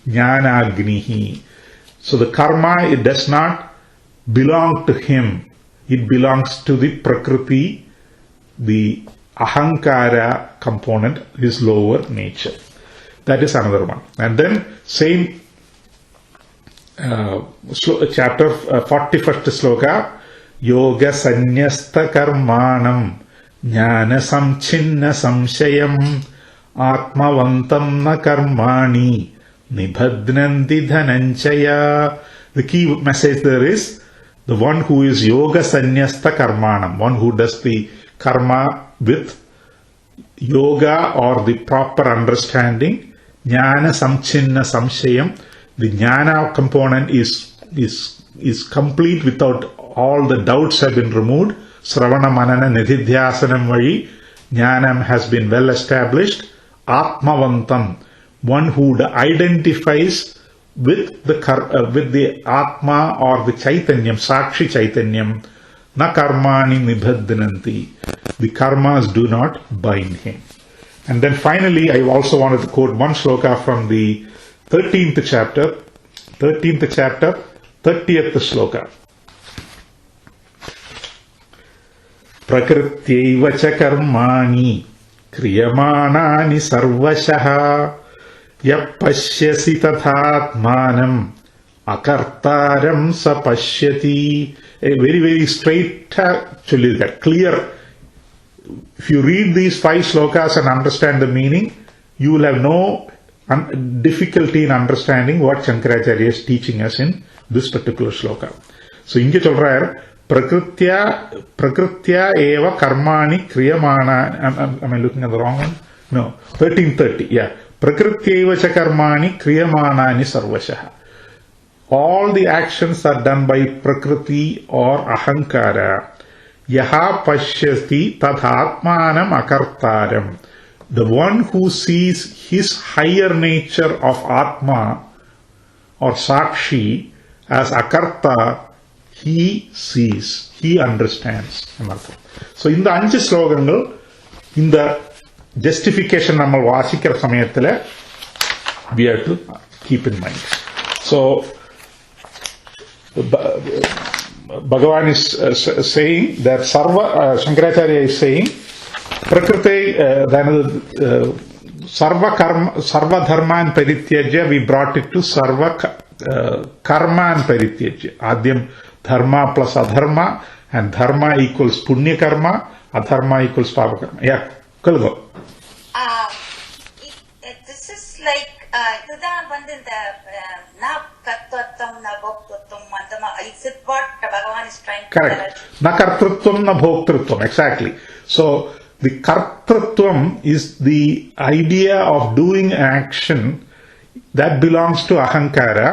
Speaker 1: jnanagnihi. So the karma, it does not belong to him. It belongs to the prakriti, the ahankara component, his lower nature. That is another one. And then same chapter 41st sloka, yoga sanyasta karmanam jnana samchinna samshayam atmavantam na karmani nibhadnanti dhananchaya. The key message there is, the one who is yoga sanyasta karmanam, one who does the karma with yoga or the proper understanding, jnana samchinna samshayam, the jnana component is complete without all the doubts have been removed. Sravana manana nididhyasanam vadi jnanam has been well established. Atmavantam, one who identifies with the Atma or the Chaitanyam, Sakshi Chaitanyam, na karmani nibhadnanti. The karmas do not bind him. And then finally, I also wanted to quote one sloka from the 13th chapter, 30th sloka. Prakrityaiva cha karmani kriyamanani sarvashaha yapashyasi tathatmanam akartaram sapashyati. A very, very straight, actually that clear. If you read these 5 slokas and understand the meaning, you will have no difficulty in understanding what Shankaracharya is teaching us in this particular sloka. So, inge solrar prakritya eva karmani kriyamana. Am I looking at the wrong one? No, 1330. Yeah, prakritya eva cha karmani kriyamanani sarvashaha. All the actions are done by prakriti or ahankara. Yaha pashyati tadhatmanam akartaram. The one who sees his higher nature of Atma or Sakshi as Akarta, he sees, he understands. So, in the 5 slogangal, in the justification namal vasikira samayathile, we have to keep in mind. So, Bhagavan is saying that Shankaracharya is saying, Prakriti, Sarva Dharman Parityajya, we brought it to Sarva Karman Parityajya. Adyam Dharma plus Adharma, and Dharma equals Punya Karma, Adharma equals Papa Karma. Yeah, Kalgo.
Speaker 2: This is like, இதுதான் வந்து இந்த na kartvatvam na bhoktritvam is it what Bhagavan is trying to tell us?
Speaker 1: Correct. Na kartritvam na bhoktritvam, exactly. So, the kartritvam is the idea of doing action that belongs to ahankara.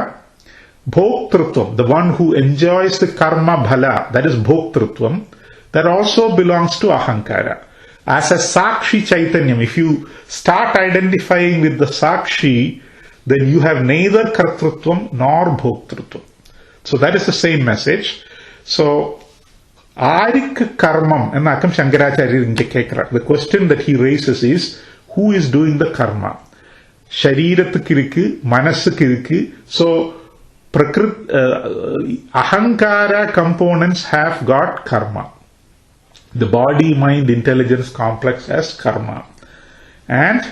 Speaker 1: Bhoktritvam, the one who enjoys the karma bhala, that is bhoktritvam, that also belongs to ahankara. As a sakshi chaitanyam, if you start identifying with the sakshi, then you have neither kartrutvam nor bhoktritvam. So that is the same message. So, Arik karmam, and Akam Shankaracharya, the question that he raises is, who is doing the karma? Sharirathukku, manasukku. So, ahankara components have got karma. The body, mind, intelligence complex has karma. And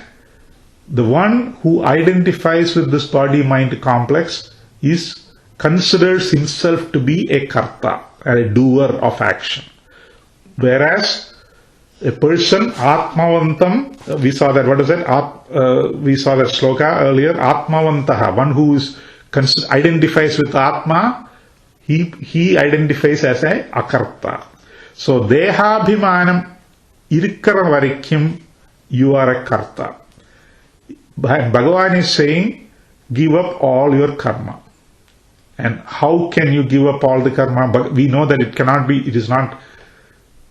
Speaker 1: the one who identifies with this body, mind complex considers himself to be a karta, a doer of action. Whereas a person, Atmavantam, we saw that, what is that? We saw that Sloka earlier, Atmavantaha, one who identifies with Atma, he identifies as a akarta. So, Dehabhimanam irikkara varikkum, you are a karta. Bhagavan is saying, give up all your karma. And how can you give up all the karma? But we know that it cannot be, it is not,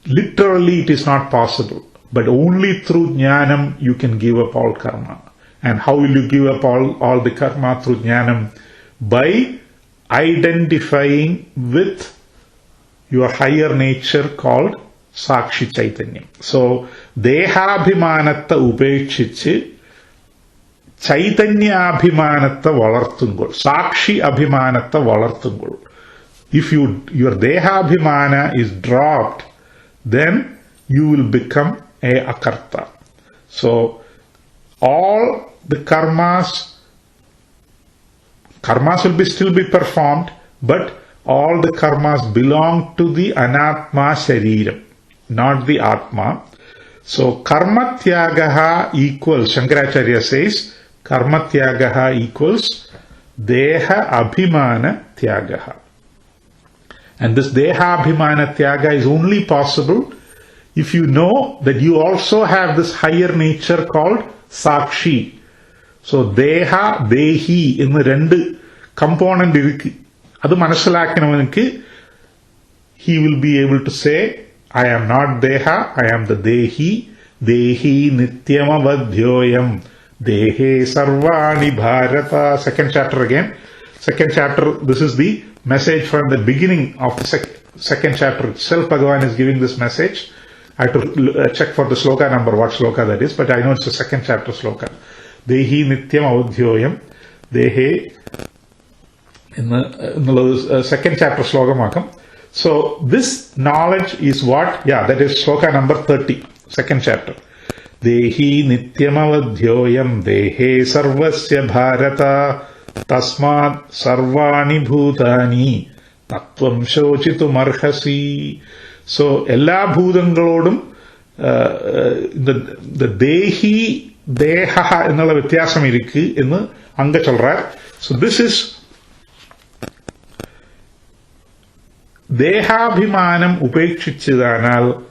Speaker 1: literally it is not possible. But only through jnanam you can give up all karma. And how will you give up all the karma through jnanam? By identifying with your higher nature called Sakshi Chaitanya. So, Dehabhimanatta upekshicchu Chaitanya Abhimanatta valarthungol. Sakshi Abhimanatta valarthungol. If your Dehabhimana is dropped, then you will become a akarta. So, all the karmas will still be performed, but all the karmas belong to the anatma shariram, not the atma. So, karma tyagaha equals, Shankaracharya says, karma tyagaha equals deha abhimana tyagaha. And this deha abhimana tyaga is only possible if you know that you also have this higher nature called sakshi. So, deha, dehi, in the rendu component irukku. Adu manasilakkanavanukku, he will be able to say, I am not deha, I am the dehi. Dehi nityamavadhyoyam. Dehe sarvani bharata. Second chapter again. Second chapter, this is the message from the beginning of the second chapter itself. Bhagavan is giving this message. I have to check for the sloka number, what sloka that is, but I know it's the second chapter sloka. Dehi nityam avadhyoyam. Dehe, in the second chapter slokamakam. So, this knowledge is what? Yeah, that is sloka number 30, second chapter. Dehi nityamavadhyoyam dehe sarvasya bharata tasmad sarvani bhutani tattvam shochitum arhasi. So, ella bhutangalodum the dehi deha ennulla vyathyasam irukku ennu anga solrar. So, this is Dehabhimanam upekshichidanal,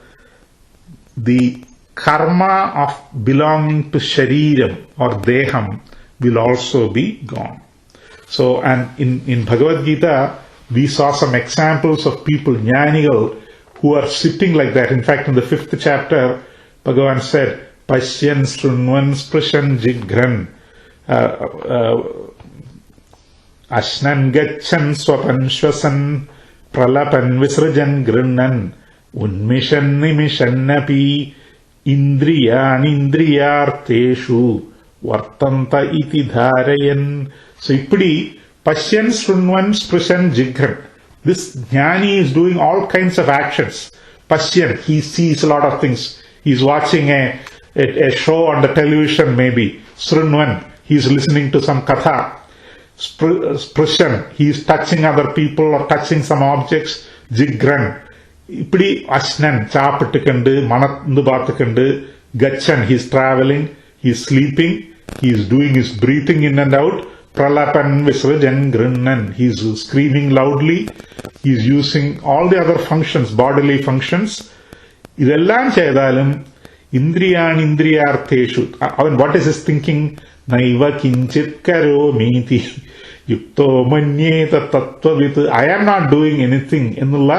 Speaker 1: the karma of belonging to shariram or deham will also be gone. So, and in Bhagavad Gita, we saw some examples of people, jnanigal, who are sitting like that. In fact, in the 5th chapter, Bhagavan said, Pashyan srunvan sprishan jigran, ashnan gachan swapan shwasan, pralapan visrajan grinnan, unmishan nimishannapi, indriyarteshu, vartanta iti dharayan. So, ippadi, Pashyan srunvan sprishan jigran. This jnani is doing all kinds of actions. Pashyan, he sees a lot of things. He's watching a a show on the television maybe. Srunvan, he is listening to some katha. Sprishan, he is touching other people or touching some objects. Jigran, இப்படி அஸ்னன் சாப்பிட்டுக்கண்டு மனந்து பார்த்துக்கண்டு கச்சன், he is traveling, he is sleeping, he is doing his breathing in and out. Pralapan Visrajan Grinnan, he is screaming loudly, he is using all the other functions, bodily functions. ഇതെല്ലാം ചെയ്താലും ഇന്ദ്രിയാൻ ഇന്ദ്രിയാർത്ഥേഷു, അവൻ what is his thinking? നൈവ കിഞ്ചിത് കരോമീതി യുക്തോ മന്യേത തത്വവിത്, I am not doing anything എന്നുള്ള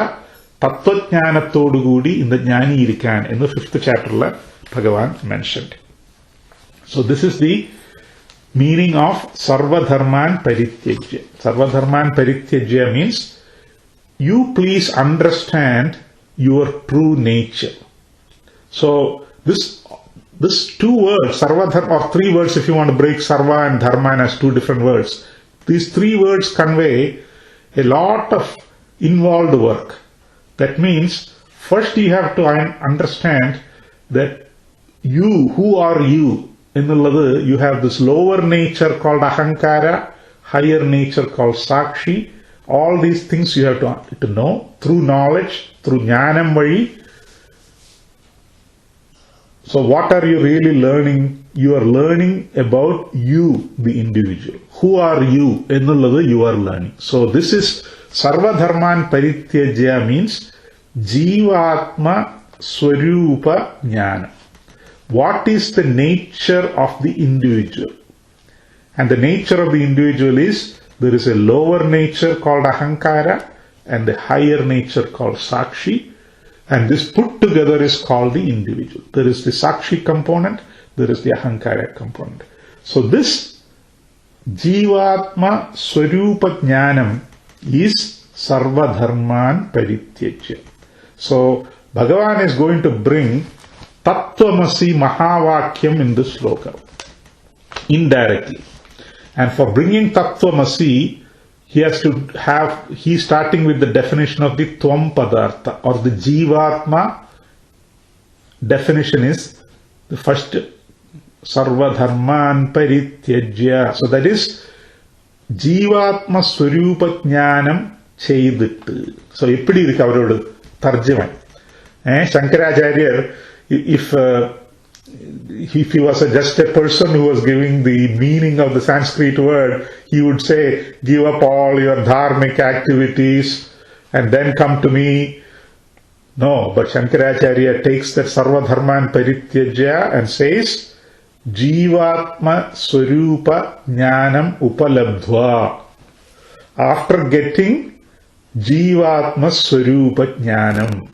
Speaker 1: തത്വജ്ഞാനത്തോടുകൂടി இந்த ജ്ഞാനി ഇരിക്കാൻ എന്ന് 5th chapterல ഭഗവാൻ mentioned. So this is the meaning of sarvadharman parityajya. Sarvadharman parityajya means you please understand your true nature. So this two words, sarvadharma, or three words if you want to break sarva and dharma as two different words, these three words convey a lot of involved work. That means first you have to understand that you, who are you? You have this lower nature called ahankara, higher nature called sakshi. All these things you have to know through knowledge, through jnanam vadi. So what are you really learning? You are learning about you, the individual. Who are you? You are learning. So this is sarvadharman parityajya means jivatma swarupa jnana. What is the nature of the individual? And the nature of the individual is, there is a lower nature called ahankara and a higher nature called sakshi, and this put together is called the individual. There is the sakshi component, there is the ahankara component. So this jivatma swarupa jnanam is sarvadharman parityajya. So Bhagavan is going to bring Tattvamasi Mahavakyam in this sloka, indirectly. And for bringing Tattvamasi, he's starting with the definition of the Tvam Padartha, or the Jivatma. Definition is the first, Sarvadharman Parityajya. So that is Jivatma Swarupa Jnanam Cheydittu. So, eppadi irukku avarodu tarjuma? Shankaracharya, if he was just a person who was giving the meaning of the Sanskrit word, he would say, give up all your dharmic activities and then come to me. No, but Shankaracharya takes that sarvadharman parityajya and says, jivatma swarupa jnanam upalabdhva. After getting jivatma swarupa jnanam,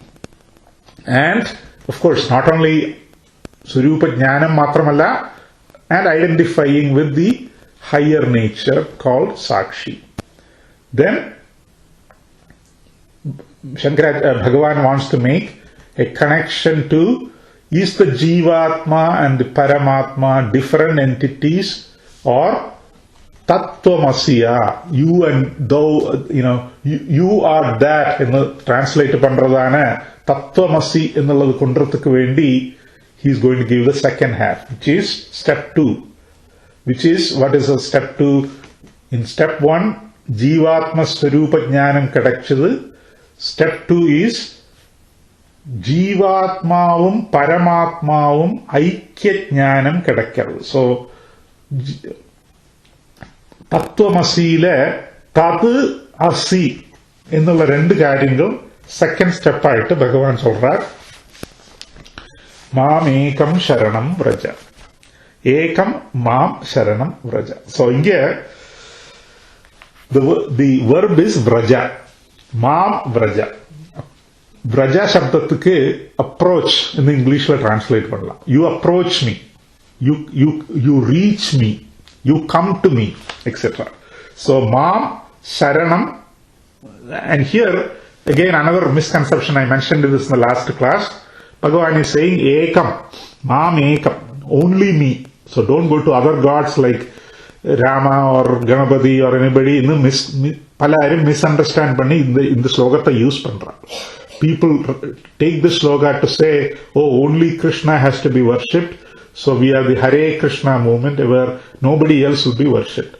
Speaker 1: and of course not only swarupa jnanam matramalla, and identifying with the higher nature called sakshi. Then Bhagavan wants to make a connection to, is the jivatma and the paramatma different entities, or tattvamasiya, you and thou, you are that ennu translate pandradana tattvamasi ennullathu kondradhukku vendi he is going to give the second half, which is step 2. Which is, what is a step 2? In step 1, jivatma swarupa jnanam kadachadu. Step 2 is jivatmavum paramatmavum aikya jnanam kadakkaru. So തത്വമസിയിലെ തത് അസി എന്നുള്ള രണ്ട് കാര്യങ്ങൾ second സ്റ്റെപ്പായിട്ട് ഭഗവാൻ சொல்றார். മാമേകം ശരണം വ്രജ, ഏകം മാം ശരണം വ്രജ. So இங்க the verb is വ്രജ, மாம் വ്രജ. വ്രജ சப்தத்துக்கு approach in இங்கிலீஷ்ல டிரான்ஸ்லேட் பண்ணலாம். You approach me, you reach me, you come to me, etc. So Mam Sharanam, and here again another misconception, I mentioned this in the last class. Bhagavan is saying Ekam, Mam Ekam, only me. So don't go to other gods like Rama or Ganapati or anybody. Palarum misunderstand பண்ணி இந்த ஸ்லோகத்தை use பண்றாங்க. People take this sloka to say, oh, only Krishna has to be worshipped, So we have the Hare Krishna movement where nobody else would be worshipped.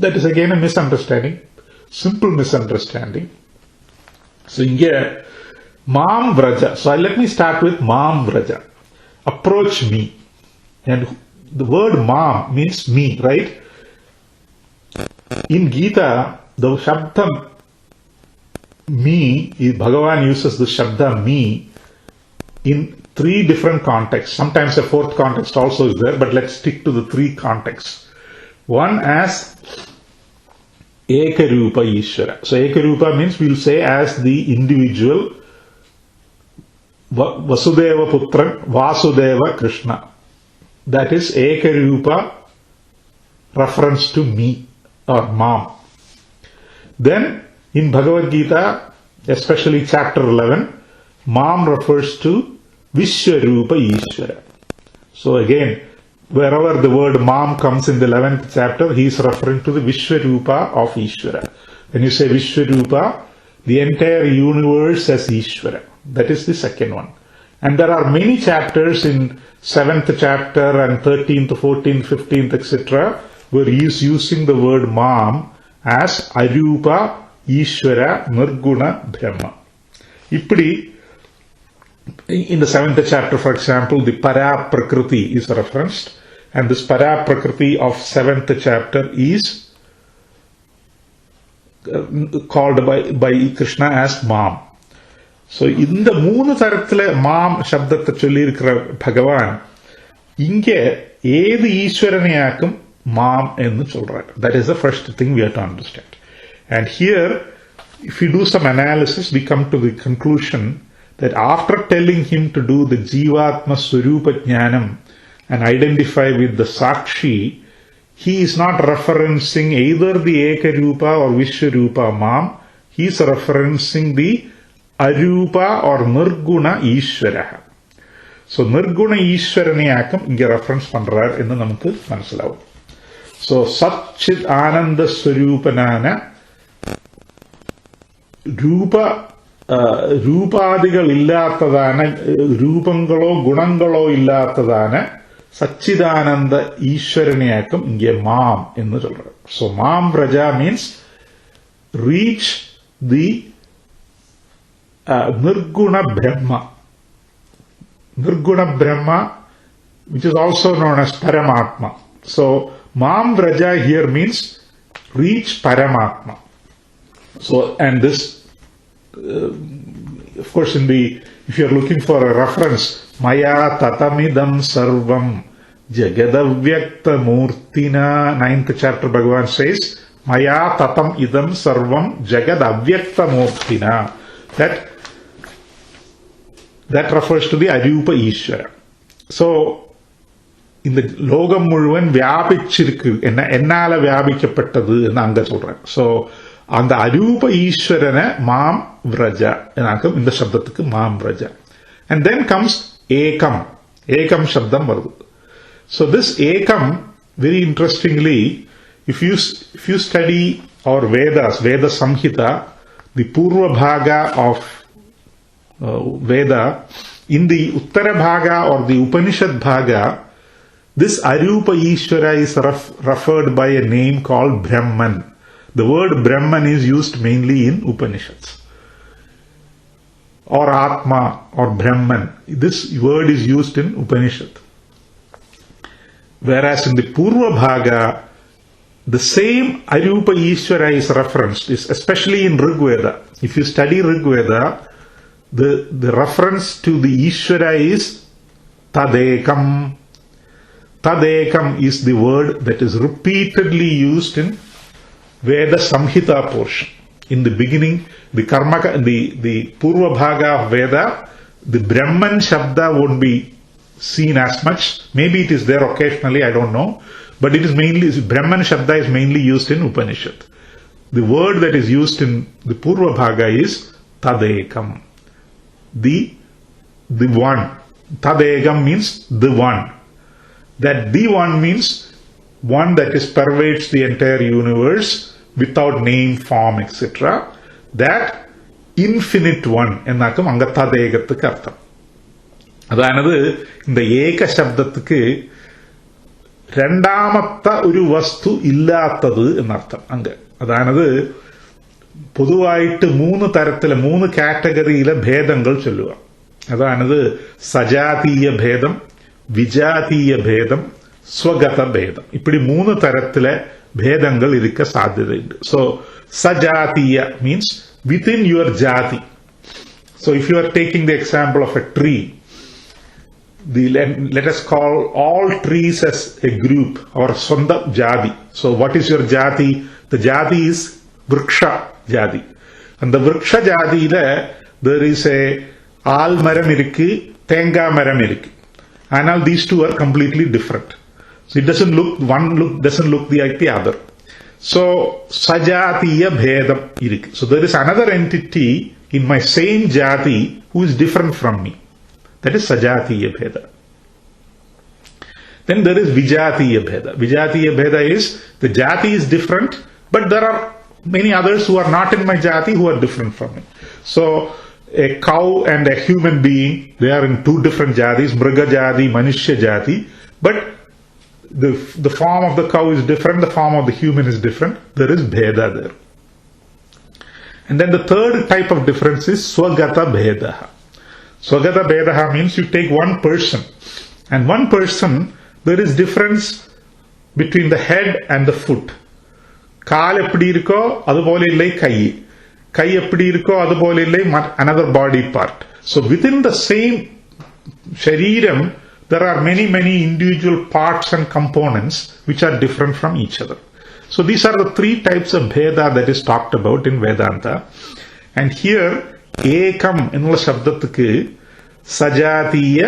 Speaker 1: That is again a misunderstanding, simple misunderstanding. So here, Mam Vraja. So let me start with Mam Vraja. Approach me. And the word Mam means me, right? In Gita, the Shabda me, Bhagavan uses the Shabda me in 3 different contexts. Sometimes a 4th context also is there, but let's stick to the 3 contexts. One as Ekarupa Ishvara. So Ekarupa means we'll say as the individual Vasudeva Putran Vasudeva Krishna. That is Ekarupa, reference to me or Mam. Then in Bhagavad Gita, especially chapter 11, Mam refers to Vishwarupa Ishvara. So again, wherever the word Mam comes in the 11th chapter, he is referring to the Vishwarupa of Ishvara. When you say Vishwarupa, the entire universe as Ishvara. That is the second one. And there are many chapters in 7th chapter and 13th, 14th, 15th, etc., where he is using the word Mam as Arupa, Ishvara, Nirguna, Brahma. Ipadi, in the 7th chapter, for example, the Para Prakriti is referenced, and this Para Prakriti of 7th chapter is called by Krishna as Mam. So, in the 3 tarathile Mam Shabdata Chollirikra Bhagavan, inge Edu Ishwaranayakum Mam ennu solrar. That is the first thing we have to understand. And here, if you do some analysis, we come to the conclusion that after telling him to do the Jivatma Swarupa Jnanam and identify with the Sakshi, he is not referencing either the Ekarupa or Vishwarupa Mam, he is referencing the Arupa or Nirguna Ishvara. So Nirguna Ishwaraniyakam inge reference pandrar ennu namukku manasilavum. So Satchit Ananda Swarupanana രൂപാദികൾ ഇല്ലാത്തതാണ്, രൂപങ്ങളോ ഗുണങ്ങളോ ഇല്ലാത്തതാണ് സച്ചിദാനന്ദ ഈശ്വരനെയാക്കും ഇங்கே മാം എന്ന് சொல்றார். So ma'am വ്രജ means reach the nirguna brahma. Nirguna brahma, which is also known as Paramatma. So Mam Vraja here means reach Paramatma. So, and this, of course, if you are looking for a reference, Maya Tatamidam Sarvam Jagadavyakta Murtina, 9th chapter Bhagavan says, Maya Tatam Idam Sarvam Jagadavyakta Murtina. That refers to the Arupa Ishvara. So, இந்த லோகம் முழுவன் வியாபிச்சிருக்கு, என்னால வியாபிக்கப்பட்டது என்று அங்க சொல்றேன். So அந்த அரூப ஈஸ்வரனை மாம் விரஜா என்னாக்கும் இந்த சப்தத்துக்கு மாம் விரஜா. அண்ட் தென் கம்ஸ் ஏகம். ஏகம் சப்தம் வருது. ஸோ திஸ் ஏகம், very interestingly, if you study our Vedas, Veda Samhita, the பூர்வ பாகா of Veda, in the Uttara Bhaga or the Upanishad Bhaga, this Arupa Ishvara is referred by a name called Brahman. The word Brahman is used mainly in Upanishads. Or Atma or Brahman. This word is used in Upanishad. Whereas in the Purva Bhaga, the same Arupa Ishvara is referenced, especially in Rig Veda. If you study Rig Veda, the reference to the Ishvara is Tadekam. Tadekam is the word that is repeatedly used in Veda Samhita portion. In the beginning, the Purva Bhaga of Veda, the Brahman Shabda won't be seen as much. Maybe it is there occasionally, I don't know. But it is mainly, Brahman Shabda is mainly used in Upanishad. The word that is used in the Purva Bhaga is Tadekam. The one. Tadekam means the one. That the one means one that is pervades the entire universe without name, form, etc. That infinite one. Ennakkum anga Tadegathukku artham. അതായത് இந்த ഏക ശബ്ദത്തിക്ക് രണ്ടാമത്തെ ഒരു വസ്തു ഇല്ലാത്തത് എന്നർത്ഥം. അങ്ങ് അതായത് പൊതുവായിട്ട് മൂന്ന് തരത്തിലെ മൂന്ന് കാറ്റഗറിയിലെ ഭേദങ്ങൾ ചൊല്ലുക. അതായത് സജാതീയ ഭേദം, വിജാതീയ ഭേദം, സ്വഗത ഭേദം. இப்படி மூணு தரத்திலே பேதங்கள் இருக்க சாத்தியதையுண்டு. So sajatiya means within your jati. So if you are taking the example of a tree, let us call all trees as a group or sonda jati. So what is your jati? The jati is vriksha jati. And the vriksha jati there is a almaram irukku, thenga maram irukku. And now these two are completely different. So it doesn't look, doesn't look like the other. So sajatiya bhedam irukku. So there is another entity in my same jati who is different from me. That is sajatiya bheda. Then there is vijatiya bheda. Vijatiya bheda is the jati is different, but there are many others who are not in my jati who are different from me. So a cow and a human being, they are in two different jatis, mriga jati, manushya jati, but the form of the cow is different, the form of the human is different. There is bheda there. And then the third type of difference is swagata bheda. Swagata bheda means you take one person, and one person, there is difference between the head and the foot. Kaal eppadi irukko adupole illai kai eppadi irukko adupole illai another body part. So within the same shariram there are many individual parts and components which are different from each other. So these are the three types of bheda that is talked about in Vedanta. And here ekam ennulla shabdathukku sajatiya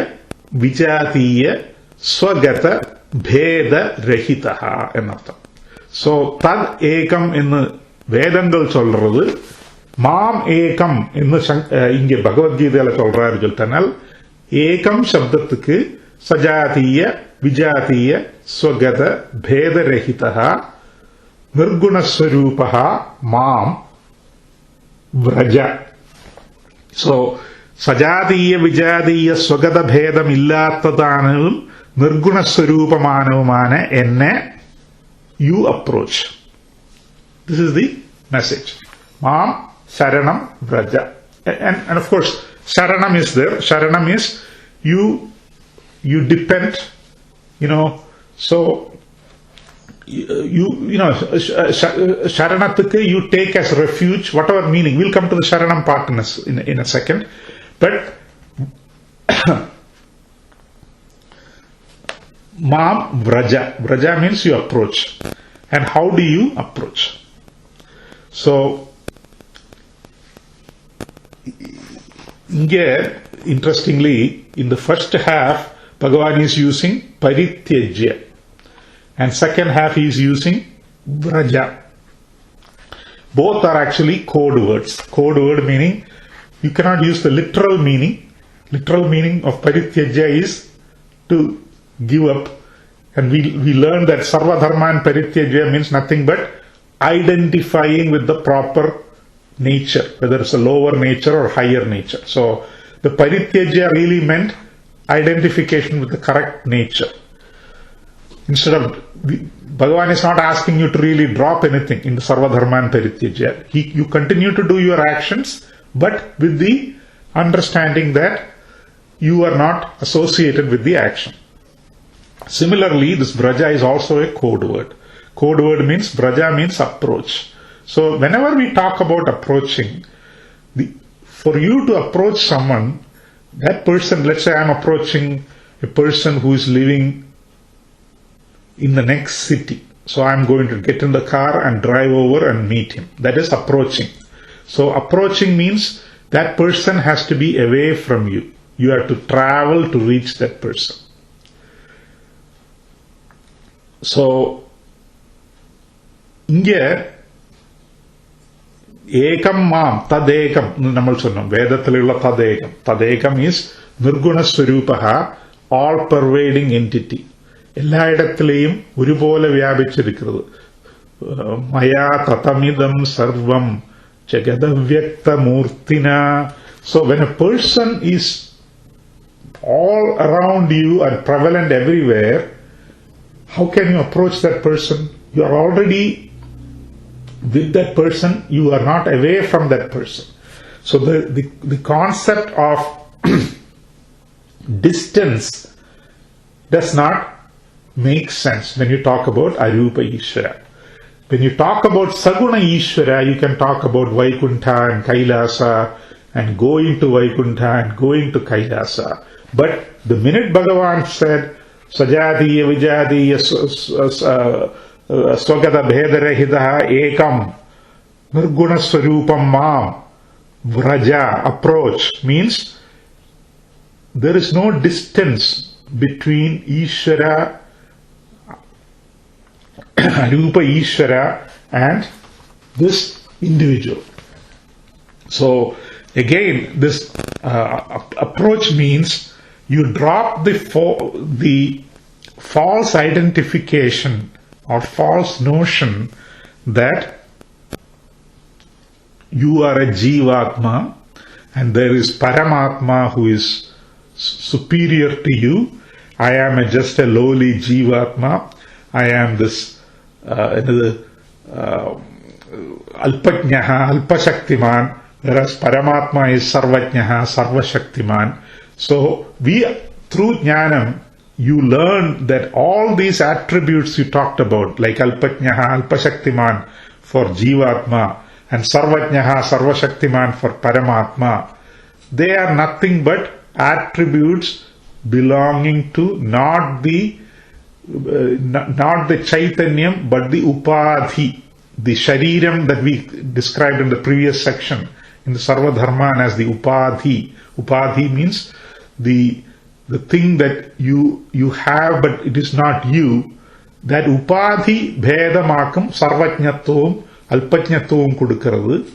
Speaker 1: vijatiya swagata bheda rahitaha എന്നർത്ഥം. So tad ekam ennu വേദങ്ങൾ சொல்றது മാം ഏകം എന്ന് ഇങ്ങ ഭഗവത്ഗീതയിல சொல்றாரு சொல்லிட்டனால் ஏகம் சப்தத்துக்கு சஜாதீய விஜாதீய ஸ்வகத பேதரஹிதः നിർഗുണസ്വരൂപः മാം വ്രജ. So സജാതീയ വിജാതീയ സ്വഗത ഭേദമില്ലാത്തതാണതും നിർഗുണസ്വരൂപമാനവുമാണ് എന്നെ you approach. This is the message. മാം ശരണം വ്രജ. And of course sharanam is there. Sharanam is you depend, so sharanathukke you take as refuge, whatever meaning. We'll come to the sharanam part in a second. But Mam vraja. Vraja means you approach. And how do you approach? So here, interestingly, in the first half, Bhagavan is using parityajya, and second half he is using vraja. Both are actually code words. Code word meaning you cannot use the literal meaning. Literal meaning of parityajya is to give up, and we learned that sarva dharma and parityajya means nothing but identifying with the proper nature, whether it's a lower nature or higher nature. So the parityajya really meant identification with the correct nature. Instead of, Bhagavan is not asking you to really drop anything in the sarva dharma and parityajya. You continue to do your actions, but with the understanding that you are not associated with the action. Similarly, this vraja is also a code word. Code word means, vraja means approach. So whenever we talk about approaching, for you to approach someone, that person, let's say I'm approaching a person who is living in the next city. So I'm going to get in the car and drive over and meet him. That is approaching. So approaching means that person has to be away from you. You have to travel to reach that person. So inge ഏകം മാം തദേകം നമ്മൾ ചൊല്ലും വേദത്തിലുള്ള തദേകം is നിർഗുണസ്വരൂപ, all pervading entity, എല്ലായിടത്തിലെയും ഒരുപോലെ വ്യാപിച്ചിരിക്കുന്നത്. മയാ തതമിദം സർവം ജഗദവ്യക്തമൂർത്തിന. So when a person is all around you and prevalent everywhere, how can you approach that person? You are already with that person, you are not away from that person. So the concept of distance does not make sense when you talk about Arupa Ishvara. When you talk about Saguna Ishvara, you can talk about Vaikuntha and Kailasa and going to Vaikuntha and going to Kailasa. But the minute Bhagavan said, Sajatiya Vijatiya Swagata Bhedarahitaha Ekam Nirguna Swarupam Mam Vraja, approach, means there is no distance between Ishvara, Rupa Ishvara and this individual. So again, this approach means you drop the false identification or false notion that you are a Jivatma and there is Paramatma who is superior to you. I am just a lowly Jivatma. I am this Alpajnaha, Alpashaktiman, whereas Paramatma is Sarvajnaha, Sarvashaktiman. So through Jnanam, you learn that all these attributes you talked about, like Alpajnaha, Alpashaktiman for Jivatma, and Sarvajnaha, Sarvashaktiman for Paramatma, they are nothing but attributes belonging to not the Chaitanyam but the Upadhi, the Shariram that we described in the previous section in the Sarvadharman as the Upadhi. Upadhi means the thing that you have but it is not you. That Upadhi Bhedamakam Sarvajnatvam Alpajnatvam Kudukaravu.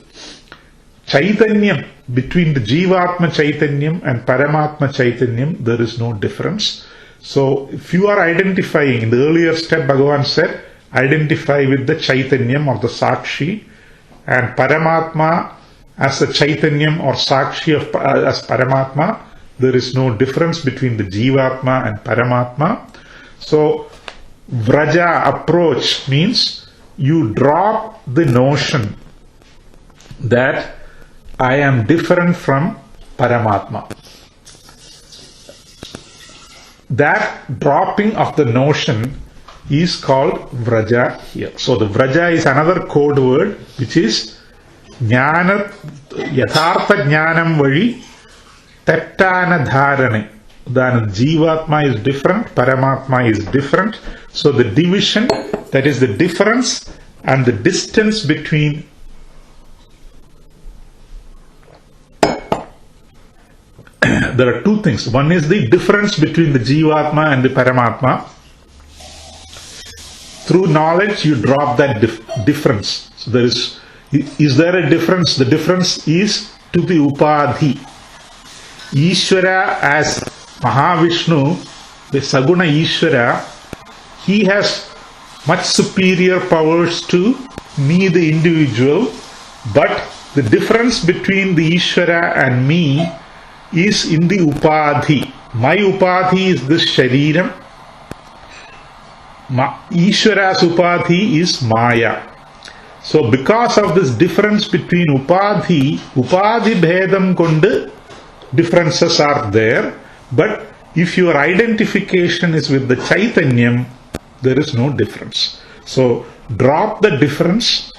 Speaker 1: Chaitanyam, between the Jivatma Chaitanyam and Paramatma Chaitanyam, there is no difference. So if you are identifying, in the earlier step Bhagavan said, identify with the Chaitanyam or the Sakshi, and Paramatma as the Chaitanyam or Sakshi as Paramatma, there is no difference between the Jivatma and Paramatma. So Vraja, approach, means you drop the notion that I am different from Paramatma. That dropping of the notion is called Vraja here. So the Vraja is another code word which is Jnana, Yathartha Jnanam Vali Tettana Dharane. Then Jivatma is different, Paramatma is different. So the division, that is the difference and the distance between there are two things. One is the difference between the Jivatma and the Paramatma. Through knowledge, you drop that difference. So is there a difference? The difference is to the Upadhi. Ishvara as Mahavishnu, the Saguna Ishvara, he has much superior powers to me, the individual, but the difference between the Ishvara and me is in the Upadhi. My Upadhi is this Shariram. Ishvara's Upadhi is Maya. So because of this difference between Upadhi Bhedam kondu differences are there, but if your identification is with the Chaitanyam, there is no difference. So drop the difference,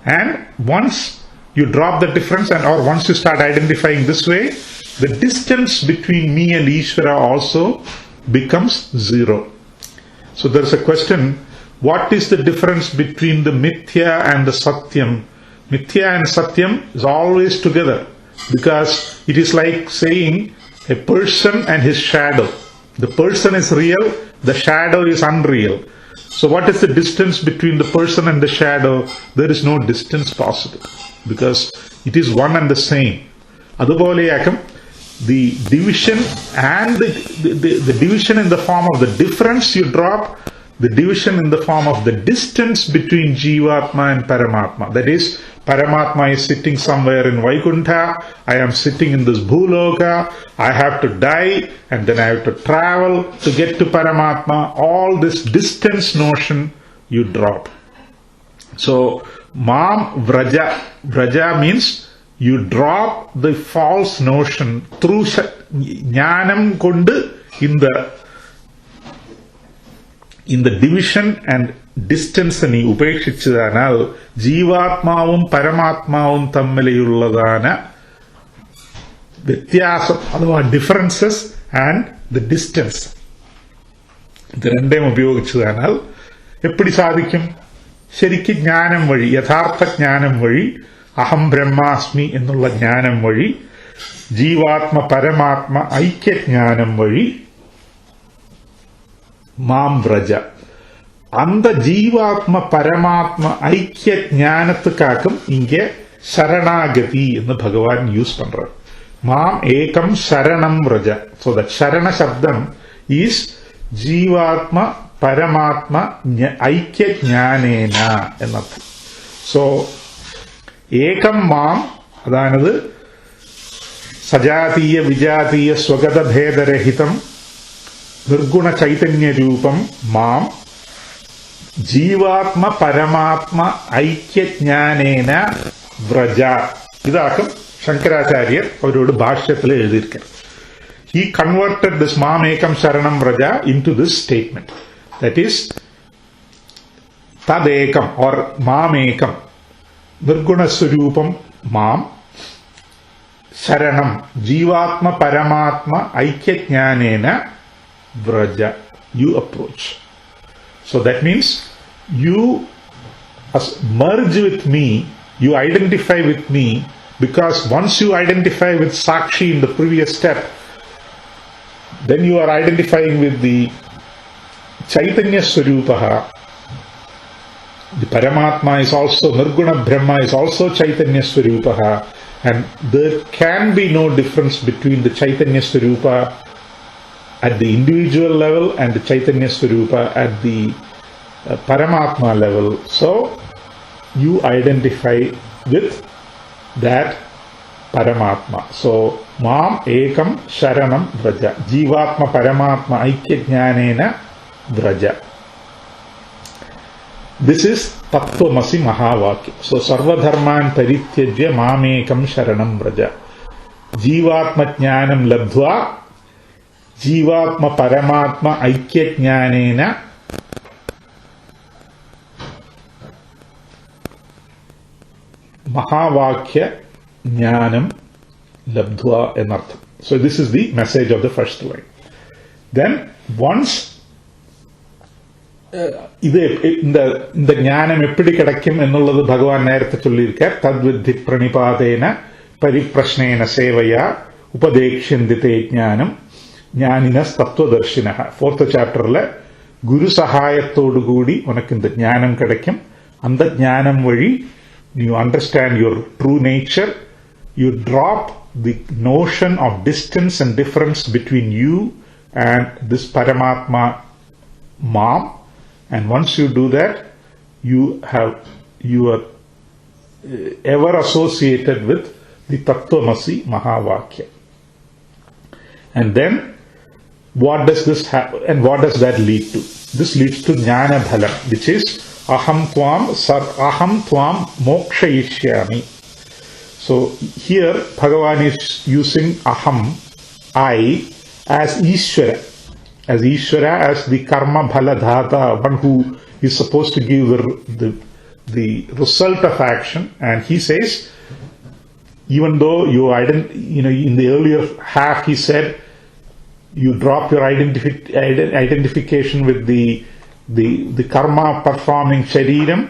Speaker 1: and once you drop the difference or once you start identifying this way, the distance between me and Ishvara also becomes zero. So there is a question, what is the difference between the Mithya and the Satyam? Mithya and Satyam is always together, because it is like saying a person and his shadow. The person is real, the shadow is unreal. So what is the distance between the person and the shadow? There is no distance possible, because it is one and the same. Adupoleyakum, the division and the division in the form of the difference you drop, the division in the form of the distance between Jivatma and Paramatma. That is, Paramatma is sitting somewhere in Vaikuntha. I am sitting in this Bhuloka. I have to die and then I have to travel to get to Paramatma. All this distance notion you drop. So, Mam Vraja. Vraja means you drop the false notion through Jnanam Kundu in the division and distance നീ ഉപേക്ഷിച്ചതാനാൽ ജീവാത്മാവും പരമാത്മാവും തമ്മിലുള്ളതാണ് വ്യത്യാസം അഥവാ differences and the distance ഇത് രണ്ടേം ഉപയോഗിച്ചതാനാൽ എപ്പടി സാധിക്കും ശരിക്കും ജ്ഞാനം വഴി യഥാർത്ഥ ജ്ഞാനം വഴി അഹം ബ്രഹ്മാസ്മി എന്നുള്ള ജ്ഞാനം വഴി ജീവാത്മ പരമാത്മ ഐക്യജ്ഞാനം വഴി മാം വ്രജ அந்த ஜீவாத்ம பரமாத்ம ஐக்கிய ஞானத்துக்காக்கும் இங்கே சரணாகதி என்று பகவான் யூஸ் பண்றார். மாம் ஏகம் சரணம் விரஜ. So that சரண சப்தம் is ஜீவாத்ம பரமாத்ம ஐக்கிய ஞானேன എന്നർത്ഥം. So ഏകം മാം അതാണത് സജാതീയ വിജാതീയ സ്വഗത ഭേദരഹിതം നിർഗുണ ചൈതന്യ രൂപം മാം ജീവാത്മ പരമാത്മ ഐക്യജ്ഞാനേന വ്രജ. ഇതാക്കും ശങ്കരാചാര്യർ അവരോട് ഭാഷ്യത്തിൽ എഴുതിയിരിക്കുന്നത്. He converted this Mamekam Sharanam Vraja into this statement. That is, Tadekam or Mamekam, Nirguna Swarupam Mam, Sharanam, Jivatma Paramatma Aikyajnanena Vraja. You approach. So that means you merge with me, you identify with me, because once you identify with Sakshi in the previous step, then you are identifying with the Chaitanya Swarupaha. The Paramatma is also, Nirguna Brahma is also Chaitanya Swarupaha, and there can be no difference between the Chaitanya Swarupa at the individual level and the Chaitanya Swarupa at the Paramatma level. So, you identify with that Paramatma. So, Mam Ekam Sharanam Vraja. Jivatma Paramatma Aikyajnanena Vraja. This is Tattvamasi Mahavakya. So, Sarvadharman Parityajya Mam Ekam Sharanam Vraja. Jivatma Jnanam Labdhva ജീവാത്മ പരമാത്മ ഐക്യജ്ഞാനേന മഹാവാക്യ ജ്ഞാനം ലബ്ധ്വ എന്നർത്ഥം. So this is the message of the first line. Then once ഇത് இந்த ജ്ഞാനം എപ്പിടി കിടക്കും എന്നുള്ളത് ഭഗവാൻ നേരത്തെ ചൊല്ലിയിരിക്കുക. തദ്വിദ്ധി പ്രണിപാതേന പരിപ്രശ്നേന സേവയ ഉപദേക്ഷ്യന്തിതേ ജ്ഞാനം ജ്ഞാനിനസ് തത്വദർശിന. 4th chapterல குரு சகாயத்தோடுകൂടി உனக்கு இந்த ஞானம் கிடைக்கும். அந்த ஞானம் வழி you understand your true nature, you drop the notion of distance and difference between you and this Paramatma Mam, and once you do that, you are ever associated with the Tattvamasi Mahavakya. And then what does this happen, and what does that lead to? This leads to Jnana Bhalam, which is Aham Tvam Mokshayishyami. So here Bhagavan is using Aham, I, as Ishvara, as the Karma Bhala Dhata, one who is supposed to give the result of action. And he says, even though in the earlier half he said, you drop your identification with the karma performing shariram,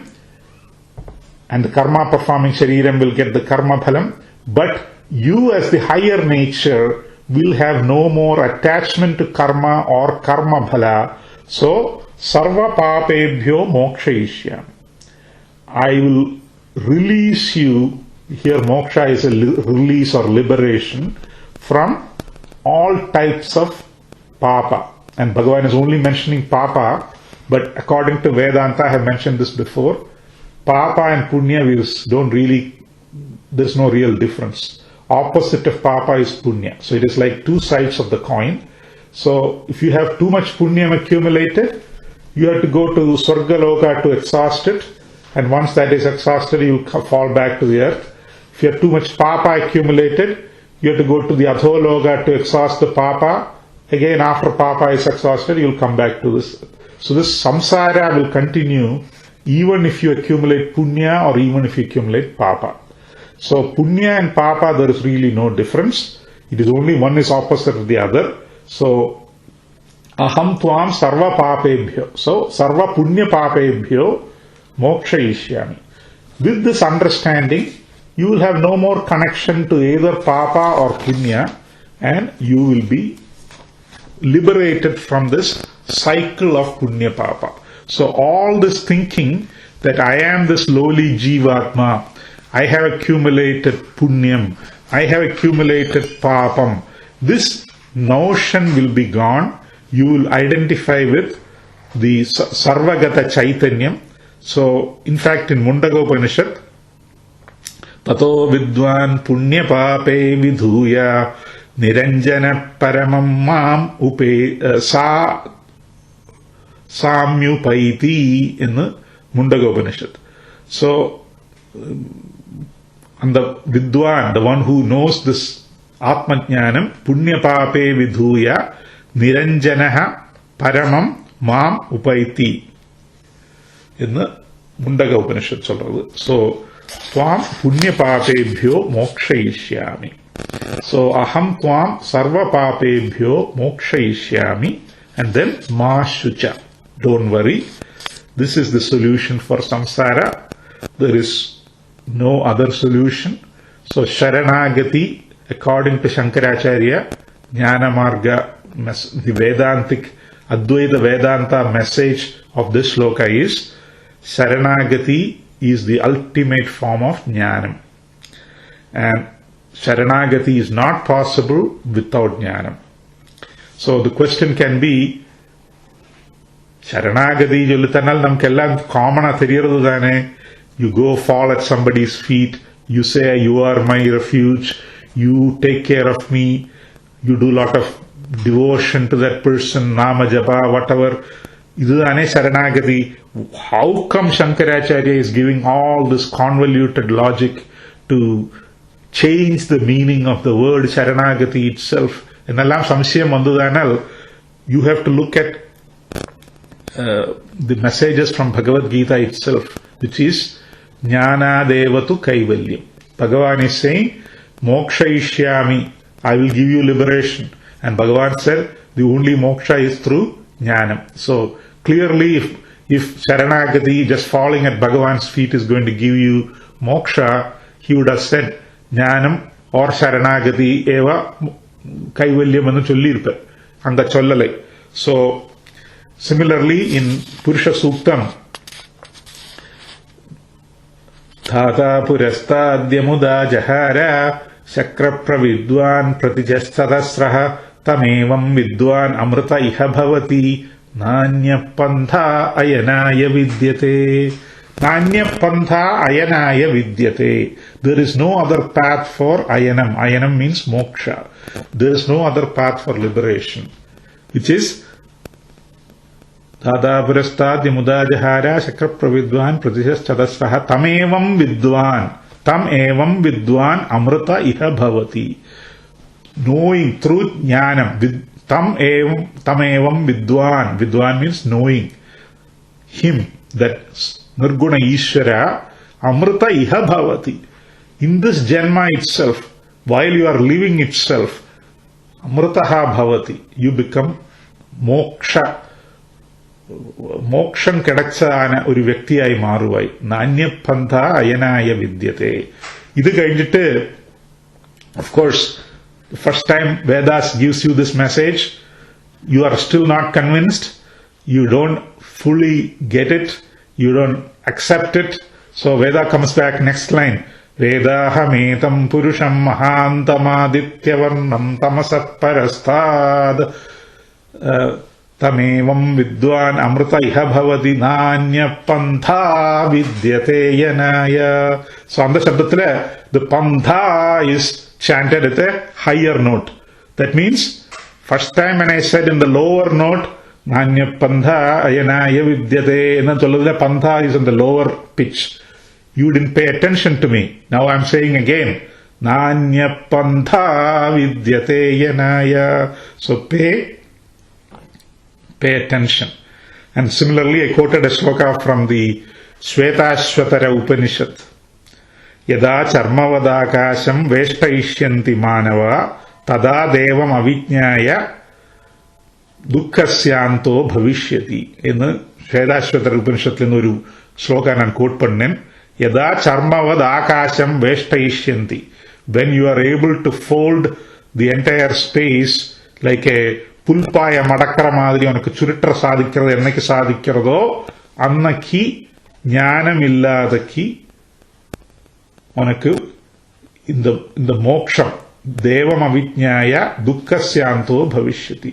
Speaker 1: and the karma performing shariram will get the karma phalam, but you as the higher nature will have no more attachment to karma or karma phala. So sarva papebhyo mokshayishyami. I will release you. Here moksha is a release or liberation from all types of papa. And Bhagavan is only mentioning papa, but according to Vedanta, I have mentioned this before, papa and punya we don't really there's no real difference. Opposite of papa is punya. So it is like two sides of the coin. So if you have too much punyam accumulated, you have to go to Swargaloka to exhaust it. And once that is exhausted, you will fall back to the earth. If you have too much papa accumulated, you have to go to the Adholoka to exhaust the papa. Again, after papa is exhausted, you will come back to this. So this samsara will continue even if you accumulate punya or even if you accumulate papa. So punya and papa, there is really no difference. It is only one is opposite of the other. So aham tvam sarva papebhyo. So sarva punya papebhyo mokshayishyami. With this understanding, you will have no more connection to either papa or punya, and you will be liberated from this cycle of punya papa. So all this thinking that I am this lowly jivatma, I have accumulated punyam, I have accumulated papam, this notion will be gone. You will identify with the sarvagata chaitanyam. So in fact in Mundaka Upanishad, tato vidwan punya pape vidhuya niranjana paramam mam upe samyupaiti in the Mundaka Upanishad. So and the vidwan, the one who knows this atmajnanam, punya pape vidhuya niranjanaha paramam mam upaiti in the Mundaka Upanishad solradhu. So tvam punya papebhyo mokshayishyami. So aham tvam sarva papebhyo mokshayishyami, and then ma shucha. Don't worry. This is the solution for samsara. There is no other solution. So Sharanagati, according to Shankaracharya, Jnana Marga, the Vedantic, Advaita Vedanta message of this sloka is Sharanagati is the ultimate form of Jnanam. And Sharanagati is not possible without Jnanam. So the question can be, Sharanagati Jolitanal Namkellam common theriyadane. You go fall at somebody's feet, you say, you are my refuge, you take care of me, you do a lot of devotion to that person, nama japa, whatever. Idudane Sharanagati. How come Shankaracharya is giving all this convoluted logic to change the meaning of the word Sharanagati itself? Ennallam samshayam vandudanal, you have to look at the messages from Bhagavad Gita itself, which is Jnana Devatu Kaivalyam. Bhagavan is saying, Mokshayishyami, I will give you liberation. And Bhagavan said, the only moksha is through Jnanam. So clearly, if Sharanagati, just falling at Bhagavan's feet, is going to give you moksha, he would have said Jnanam or Sharanagati eva Kaivalyam anu solliruppa. Anga sollalai. So similarly, in Purusha Suktam, Thata purastadyamuda jahara shakra pravidwan pratijastadasraha tamevam vidwan amrita iha bhavati nanya pantha ayanaya vidyate. Nanya pantha ayanaya vidyate. There is no other path for ayanam. Ayanam means moksha. There is no other path for liberation, which is Dada Purastadya Mudajahara Shakra Pravidwan Pratishas Chadasraha Tamevam Vidwan. Tam evam Vidwan Amrita Iha Bhavati. Knowing through Jnanam. Tam evam Vidwan. Vidwan means knowing him, that Nirguna Ishvara Amrita Iha Bhavati. In this Janma itself, while you are living itself, Amritaha Bhavati, you become moksha. Moksham kedachana oru vyaktiyayi maruvai. Nanya pantha ayanaya vidyate. Idu kazhinjittu, of course, the first time Vedas gives you this message, you are still not convinced, you don't fully get it, you don't accept it. So Veda comes back, next line, Vedahametam purusham mahantam adityavarnam tamasat parastad. Tamevam vidwan amrita iha bhavati nanya pantha vidyate yanaya. So on the shabdatile, the pantha is chanted at a higher note. That means, first time when I said in the lower note, nanya pantha ayanaya vidyate, enna solladile pantha is in the lower pitch. You didn't pay attention to me. Now I'm saying again, nanya pantha vidyate yanaya. So pay attention. And similarly, I quoted a sloka from the Shvetashvatara Upanishad. Yada charmavadakasham veshtaishyanti manava tada devam avijnaya dukkasyanto bhavishyati. In Shvetashvatara Upanishad oru sloka nan quote pannen. Yada charmavadakasham veshtaishyanti. When you are able to fold the entire space like a പുൽപ്പായ മടക്കറ മാതിരി ഉനക്ക് ചുരുട്ട സാധിക്കുന്നത് എന്നയ്ക്ക് സാധിக்கிறதோ അന്നക്ക് ജ്ഞാനമില്ലാതക്ക് ഉനക്ക് இந்த മോക്ഷം ദേവം അവിജ്ഞായ ദുഃഖസ്യാന്തോ ഭവിഷ്യതി.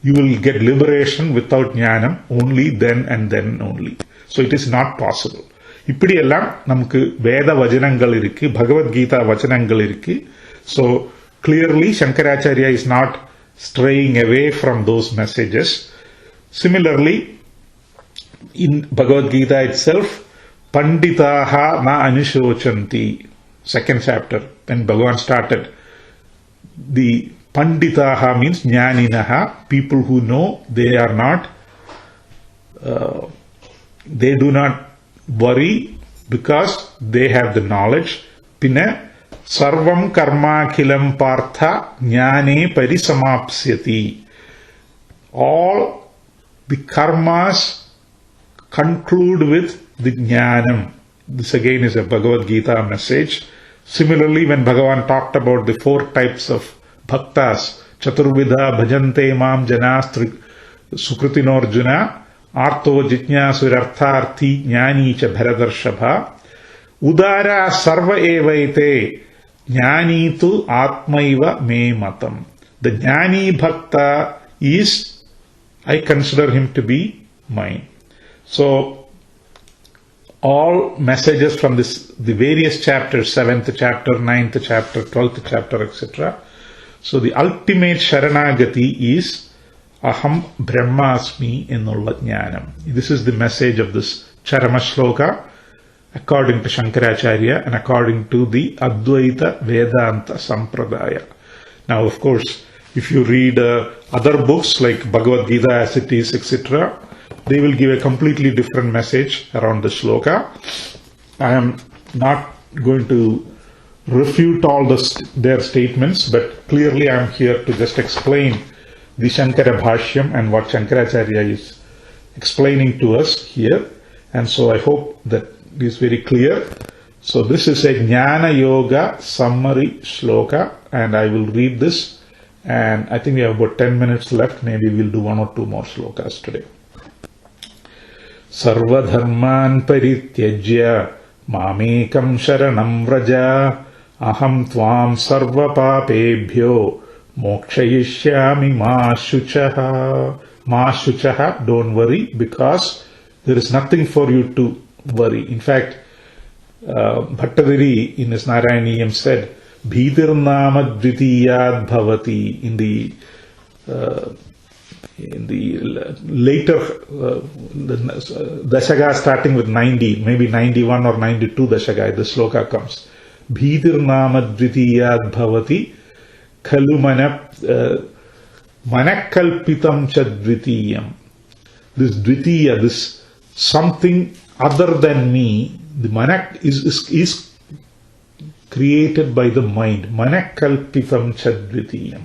Speaker 1: You will get liberation without jnanam only then and then only. So it is not possible. இப்படியெல்லாம் நமக்கு வேத வசனங்கள் இருக்கு, பகவத் கீதா வசனங்கள் இருக்கு. So clearly Shankaracharya is not straying away from those messages. Similarly, in Bhagavad Gita itself, Panditaha na anusochanti, second chapter, when Bhagavan started, the Panditaha means jnaninaha, people who know, they are not, they do not worry because they have the knowledge. Pinna Sarvam karma khilam partha jnane parisamapsyati. All the karmas conclude with the jnanam. This again is a Bhagavad Gita message. Similarly, when Bhagavan talked about the four types of bhaktas, Chaturvidha bhajante mam janas sukritinarjuna arto jijnasurartharthi jnani cha bharadarshapha udara sarva evaite Jnani tu atmaiva me matam. The Jnani Bhakta is, I consider him to be mine. So, all messages from the various chapters, 7th chapter, 9th chapter, 12th chapter, etc. So, the ultimate Sharanagati is Aham Brahmasmi ennulla Jnanam. This is the message of this Charama Sloka, according to Shankaracharya and according to the Advaita Vedanta Sampradaya. Now, of course, if you read other books like Bhagavad Gita as it is, etc., they will give a completely different message around the sloka. I am not going to refute all their statements, but clearly I am here to just explain the Shankara Bhashyam and what Shankaracharya is explaining to us here. And so I hope that it is very clear. So this is a Jnana Yoga summary shloka, and I will read this, and I think we have about 10 minutes left. Maybe we'll do one or two more shlokas today. Sarva dharman parityajya mamekam sharanam vraja aham tvam sarva papebhyo mokshayishyami ma shuchaha. Ma shuchaha, don't worry, because there is nothing for you to worry. In fact, Bhattadiri in his Narayaniyam said, Bhidirnama dvitiyad bhavati. In the later Dashaga starting with 90, maybe 91 or 92 Dashaga, the sloka comes. Bhidirnama dvitiyad bhavati khalu manakalpitam chadvitiyam. This dvitiya, this something other than me, the manak is created by the mind. Manakalpitam chadvitiyam.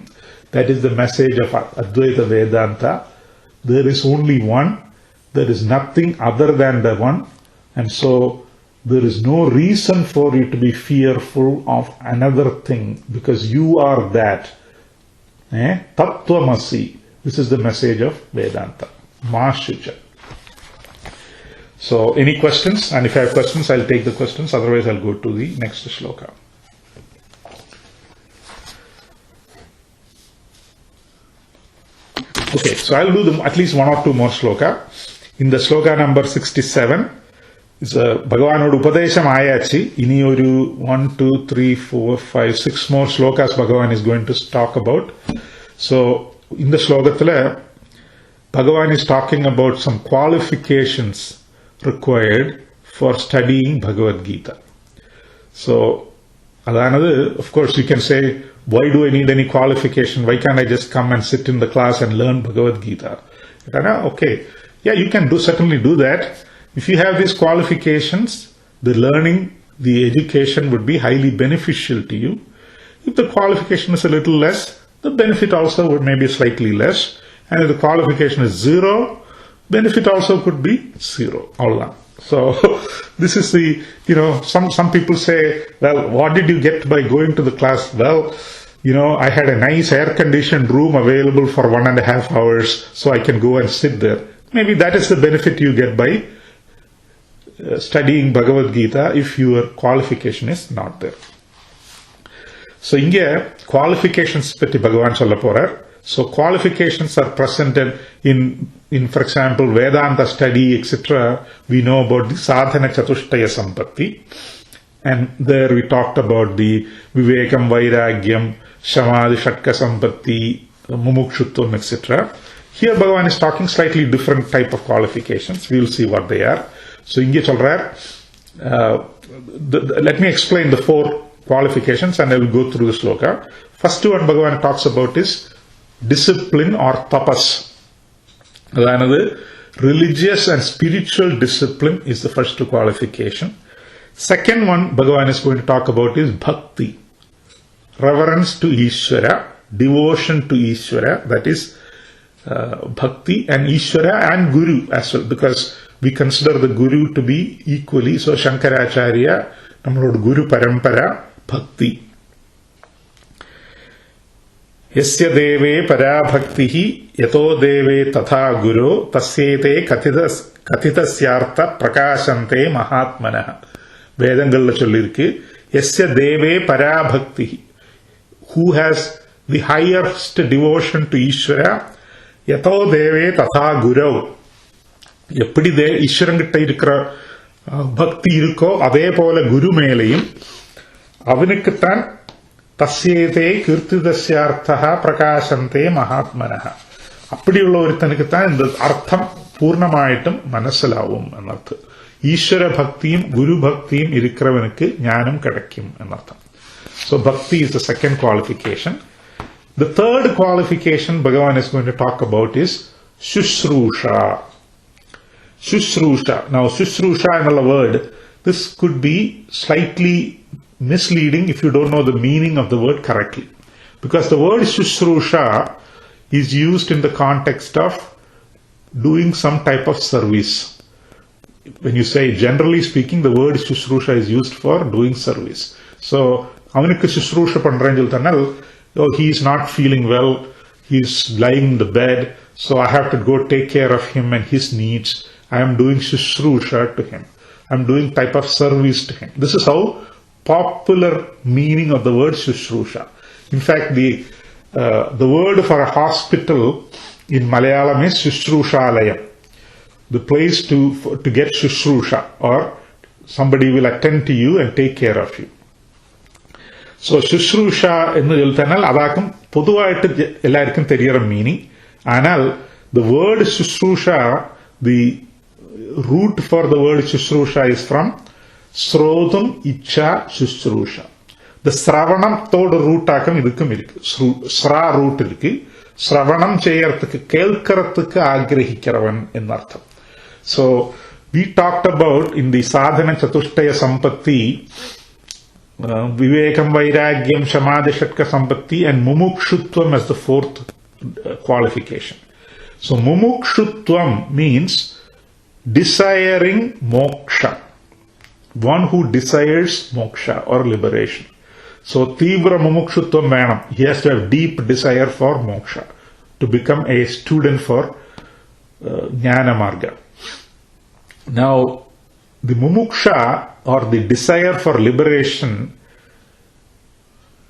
Speaker 1: That is the message of Advaita Vedanta. There is only one. There is nothing other than the one. And so there is no reason for you to be fearful of another thing, because you are that. Tattvamasi. This is the message of Vedanta. Ma Shucha. So, any questions? And if I have questions, I'll take the questions. Otherwise, I'll go to the next shloka. Okay, so I'll do at least one or two more sloka. In the sloka number 67, ഭഗവാനോട് ഉപദേശമായാച്ചി ഇനി ഒരു 1, 2, 3, 4, 5, 6 more slokas Bhagavan is going to talk about. So in the ശ്ലോകത്തില് Bhagavan is talking about some qualifications required for studying Bhagavad Gita. So adanadu, of course you can say, why do I need any qualification? Why can't I just come and sit in the class and learn Bhagavad Gita? Okay, yeah, you can certainly do that. If you have these qualifications, the learning, the education would be highly beneficial to you. If the qualification is a little less, the benefit also would maybe slightly less. And if the qualification is 0, benefit also could be 0. So this is the, some people say, well, what did you get by going to the class? Well, I had a nice air-conditioned room available for 1.5 hours, so I can go and sit there. Maybe that is the benefit you get by studying Bhagavad Gita if your qualification is not there. So inge qualifications patti Bhagavan solla porar. So qualifications are presented in for example Vedanta study, etc. We know about the sadhana chatushtaya sampatti, and there we talked about the vivekam, vairagyam, samadhi, shatka sampatti, mumukshutvam, etc. Here Bhagavan is talking slightly different type of qualifications. We will see what they are. So inge solrar, let me explain the 4 qualifications and I will go through the sloka. First one Bhagavan talks about is discipline or tapas. Another, religious and spiritual discipline is the first qualification. Second one Bhagavan is going to talk about is bhakti, reverence to Ishvara, devotion to Ishvara, that is bhakti, and Ishvara and Guru as well, because we consider the Guru to be equally. So Shankaracharya, nammalodu Guru Parampara, bhakti. Yasya deve para bhaktihi yato deve tatha guru tasyete katitasyartha prakashante mahatmanah. Vedangalil sollirukku, yasya deve para bhaktihi, who has the highest devotion to Ishvara, yato deve tatha guru, எப்படி ஈஸ்வரங்கிட்ட இருக்கிற பக்தி இருக்கோ அதே போல குரு மேலையும் அவனுக்குத்தான் தஸ்யேதே கீர்த்திதஸ்யார்த்தா பிரகாசந்தே மகாத்மனஹ, அப்படிയുള്ള ഒരുത്തനുக்குத்தான் இந்த அர்த்தம் பூர்ணமாയിട്ടുம் മനസ്സിലാവും എന്നർത്ഥം. ഈശ്വര ഭക്തിയും ഗുരു ഭക്തിയും இருக்கிறவனுக்கு ஞானம் கிடைக்கும் എന്നർത്ഥം. So bhakti is the second qualification. The third qualification Bhagavan is going to talk about is shushrusha. Shushrusha. Now, shushrusha ennulla word, this could be slightly misleading if you don't know the meaning of the word correctly. Because the word shushrusha is used in the context of doing some type of service. When you say, generally speaking, the word shushrusha is used for doing service. So, avanukku shushrusha pandren solthanal, oh, he is not feeling well, he is lying in the bed, so I have to go take care of him and his needs. I am doing shushrusha to him. I am doing type of service to him. This is how popular meaning of the word shushrusha. In fact, the word for a hospital in Malayalam is shushrushalayam, the place to get shushrusha, or somebody will attend to you and take care of you. So shushrusha ennu solthanal adakum poduvayitte ellarkum theriyara meaning. Anal the word shushrusha, the root for the word shushrusha is from srodham icha shushrusha. The sravanam thoda root akam idukkum irukku, sra root irukku, sravanam cheyyarathukku kelkarathukku aagrahikiravan ennartham. So we talked about in the sadhana chatushtaya sampatti, vivekam, vairagyam, samadhi, shatka sampatti, and mumukshutvam as the 4th qualification. So mumukshutvam means desiring moksha, one who desires moksha or liberation. So tivra mumukshutvam venam, he has to have deep desire for moksha to become a student for jnana marga. Now the mumuksha or the desire for liberation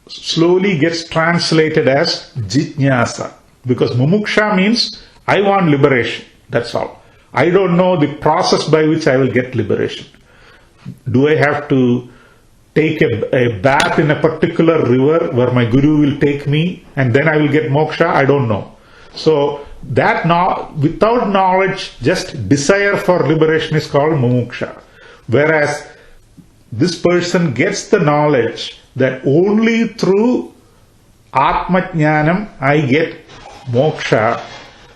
Speaker 1: slowly gets translated as jitnyasa. Because mumuksha means I want liberation. That's all. I don't know the process by which I will get liberation. Do I have to take a bath in a particular river where my guru will take me and then I will get moksha? I don't know. So that without knowledge, just desire for liberation is called mumuksha. Whereas this person gets the knowledge that only through Atma Jnanam I get moksha.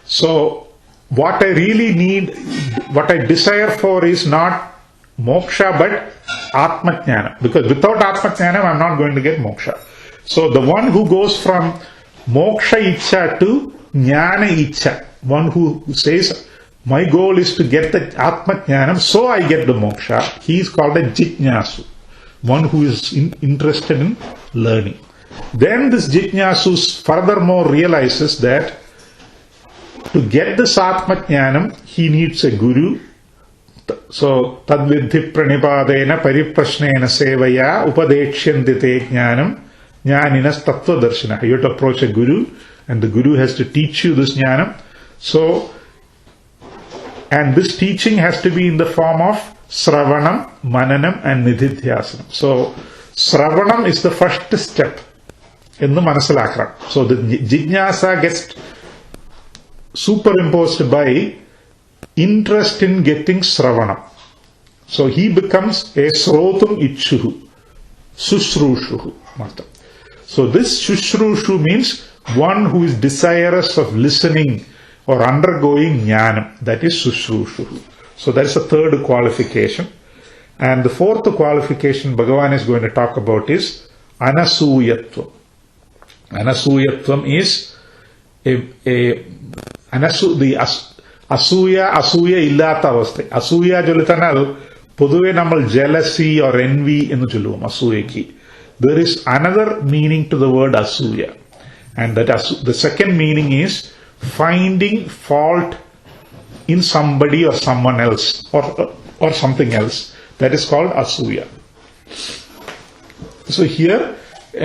Speaker 1: So what I really need, what I desire for is not moksha but Atma Jnana. Because without Atma Jnanam I'm not going to get moksha. So the one who goes from moksha ichcha to jnana ichcha, one who says my goal is to get the Atma Jnanam so I get the moksha, he is called a jitnyasu, one who is interested in learning. Then this jitnyasu furthermore realizes that to get this Atma Jnanam, he needs a guru. So, tadvidhi pranipadena pariprashnena sevaya upadekshyanti te jnanam jnaninas tattva darshana. You have to approach a guru and the guru has to teach you this jnanam. So, and this teaching has to be in the form of sravanam, mananam and nididhyasanam. So, sravanam is the first step in the manasilakram. So, the jijnasa gets superimposed by interest in getting sravanam. So, he becomes a srotum ichuhu, sushrushuhu. So, this sushrushu means one who is desirous of listening or undergoing jnanam. That is sushrushuhu. So that is the third qualification. And the fourth qualification Bhagavan is going to talk about is anasuyatvam. Anasuyatvam is അസൂയ ഇല്ലാത്ത അവസ്ഥ. അസൂയ ചൊല്ലിത്തന്നാൽ പൊതുവെ നമ്മൾ jealousy or envy എന്ന് ചൊല്ലും അസൂയയ്ക്ക്. There is another meaning to the word asuya, and that the second meaning is finding fault in somebody or someone else or something else. That is called asuya. So here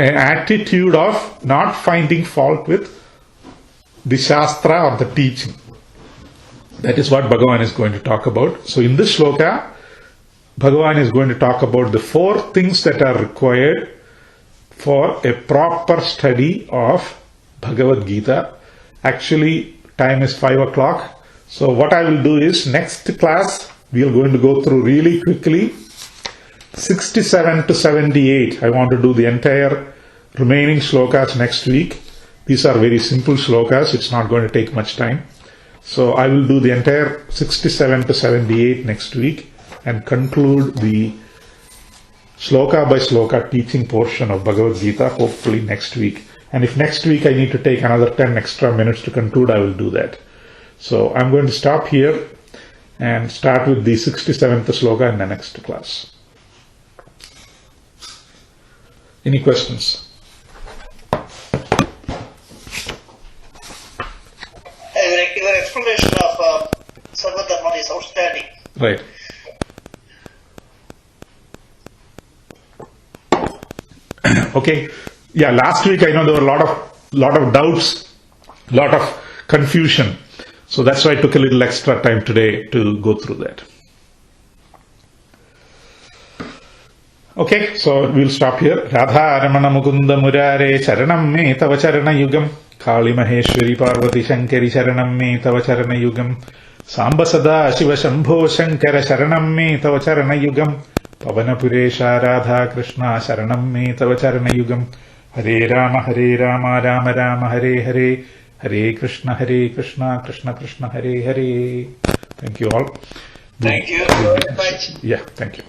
Speaker 1: an attitude of not finding fault with the shastra or the teaching. That is what Bhagavan is going to talk about. So in this shloka, Bhagavan is going to talk about the 4 things that are required for a proper study of Bhagavad Gita. Actually, time is 5 o'clock. So what I will do is, next class, we are going to go through really quickly 67 to 78. I want to do the entire remaining shlokas next week. These are very simple shlokas. It's not going to take much time. So I will do the entire 67 to 78 next week and conclude the sloka by sloka teaching portion of Bhagavad Gita hopefully next week. And if next week I need to take another 10 extra minutes to conclude, I will do that. So I'm going to stop here and start with the 67th sloka in the next class. Any questions?
Speaker 3: Your explanation of Sarvadharma is outstanding.
Speaker 1: Right. Okay. Yeah, last week I know there were a lot of doubts, lot of confusion. So that's why I took a little extra time today to go through that. Okay, so we'll stop here. Radha Ramana Mukunda Murare Charanam Me Tava Charana Yugam Kali Maheshwari Parvati Shankari Charanam Me Tava Charana Yugam Samba Sada Shiva Shambho Shankara Charanam Me Tava Charana Yugam Pavana Puresha Radha Krishna Charanam Me Tava Charana Yugam Hare Rama Rama Rama Hare Hare Hare Krishna Krishna Krishna Hare Hare. Thank you all.
Speaker 3: Thank you very much.
Speaker 1: Yeah, thank you.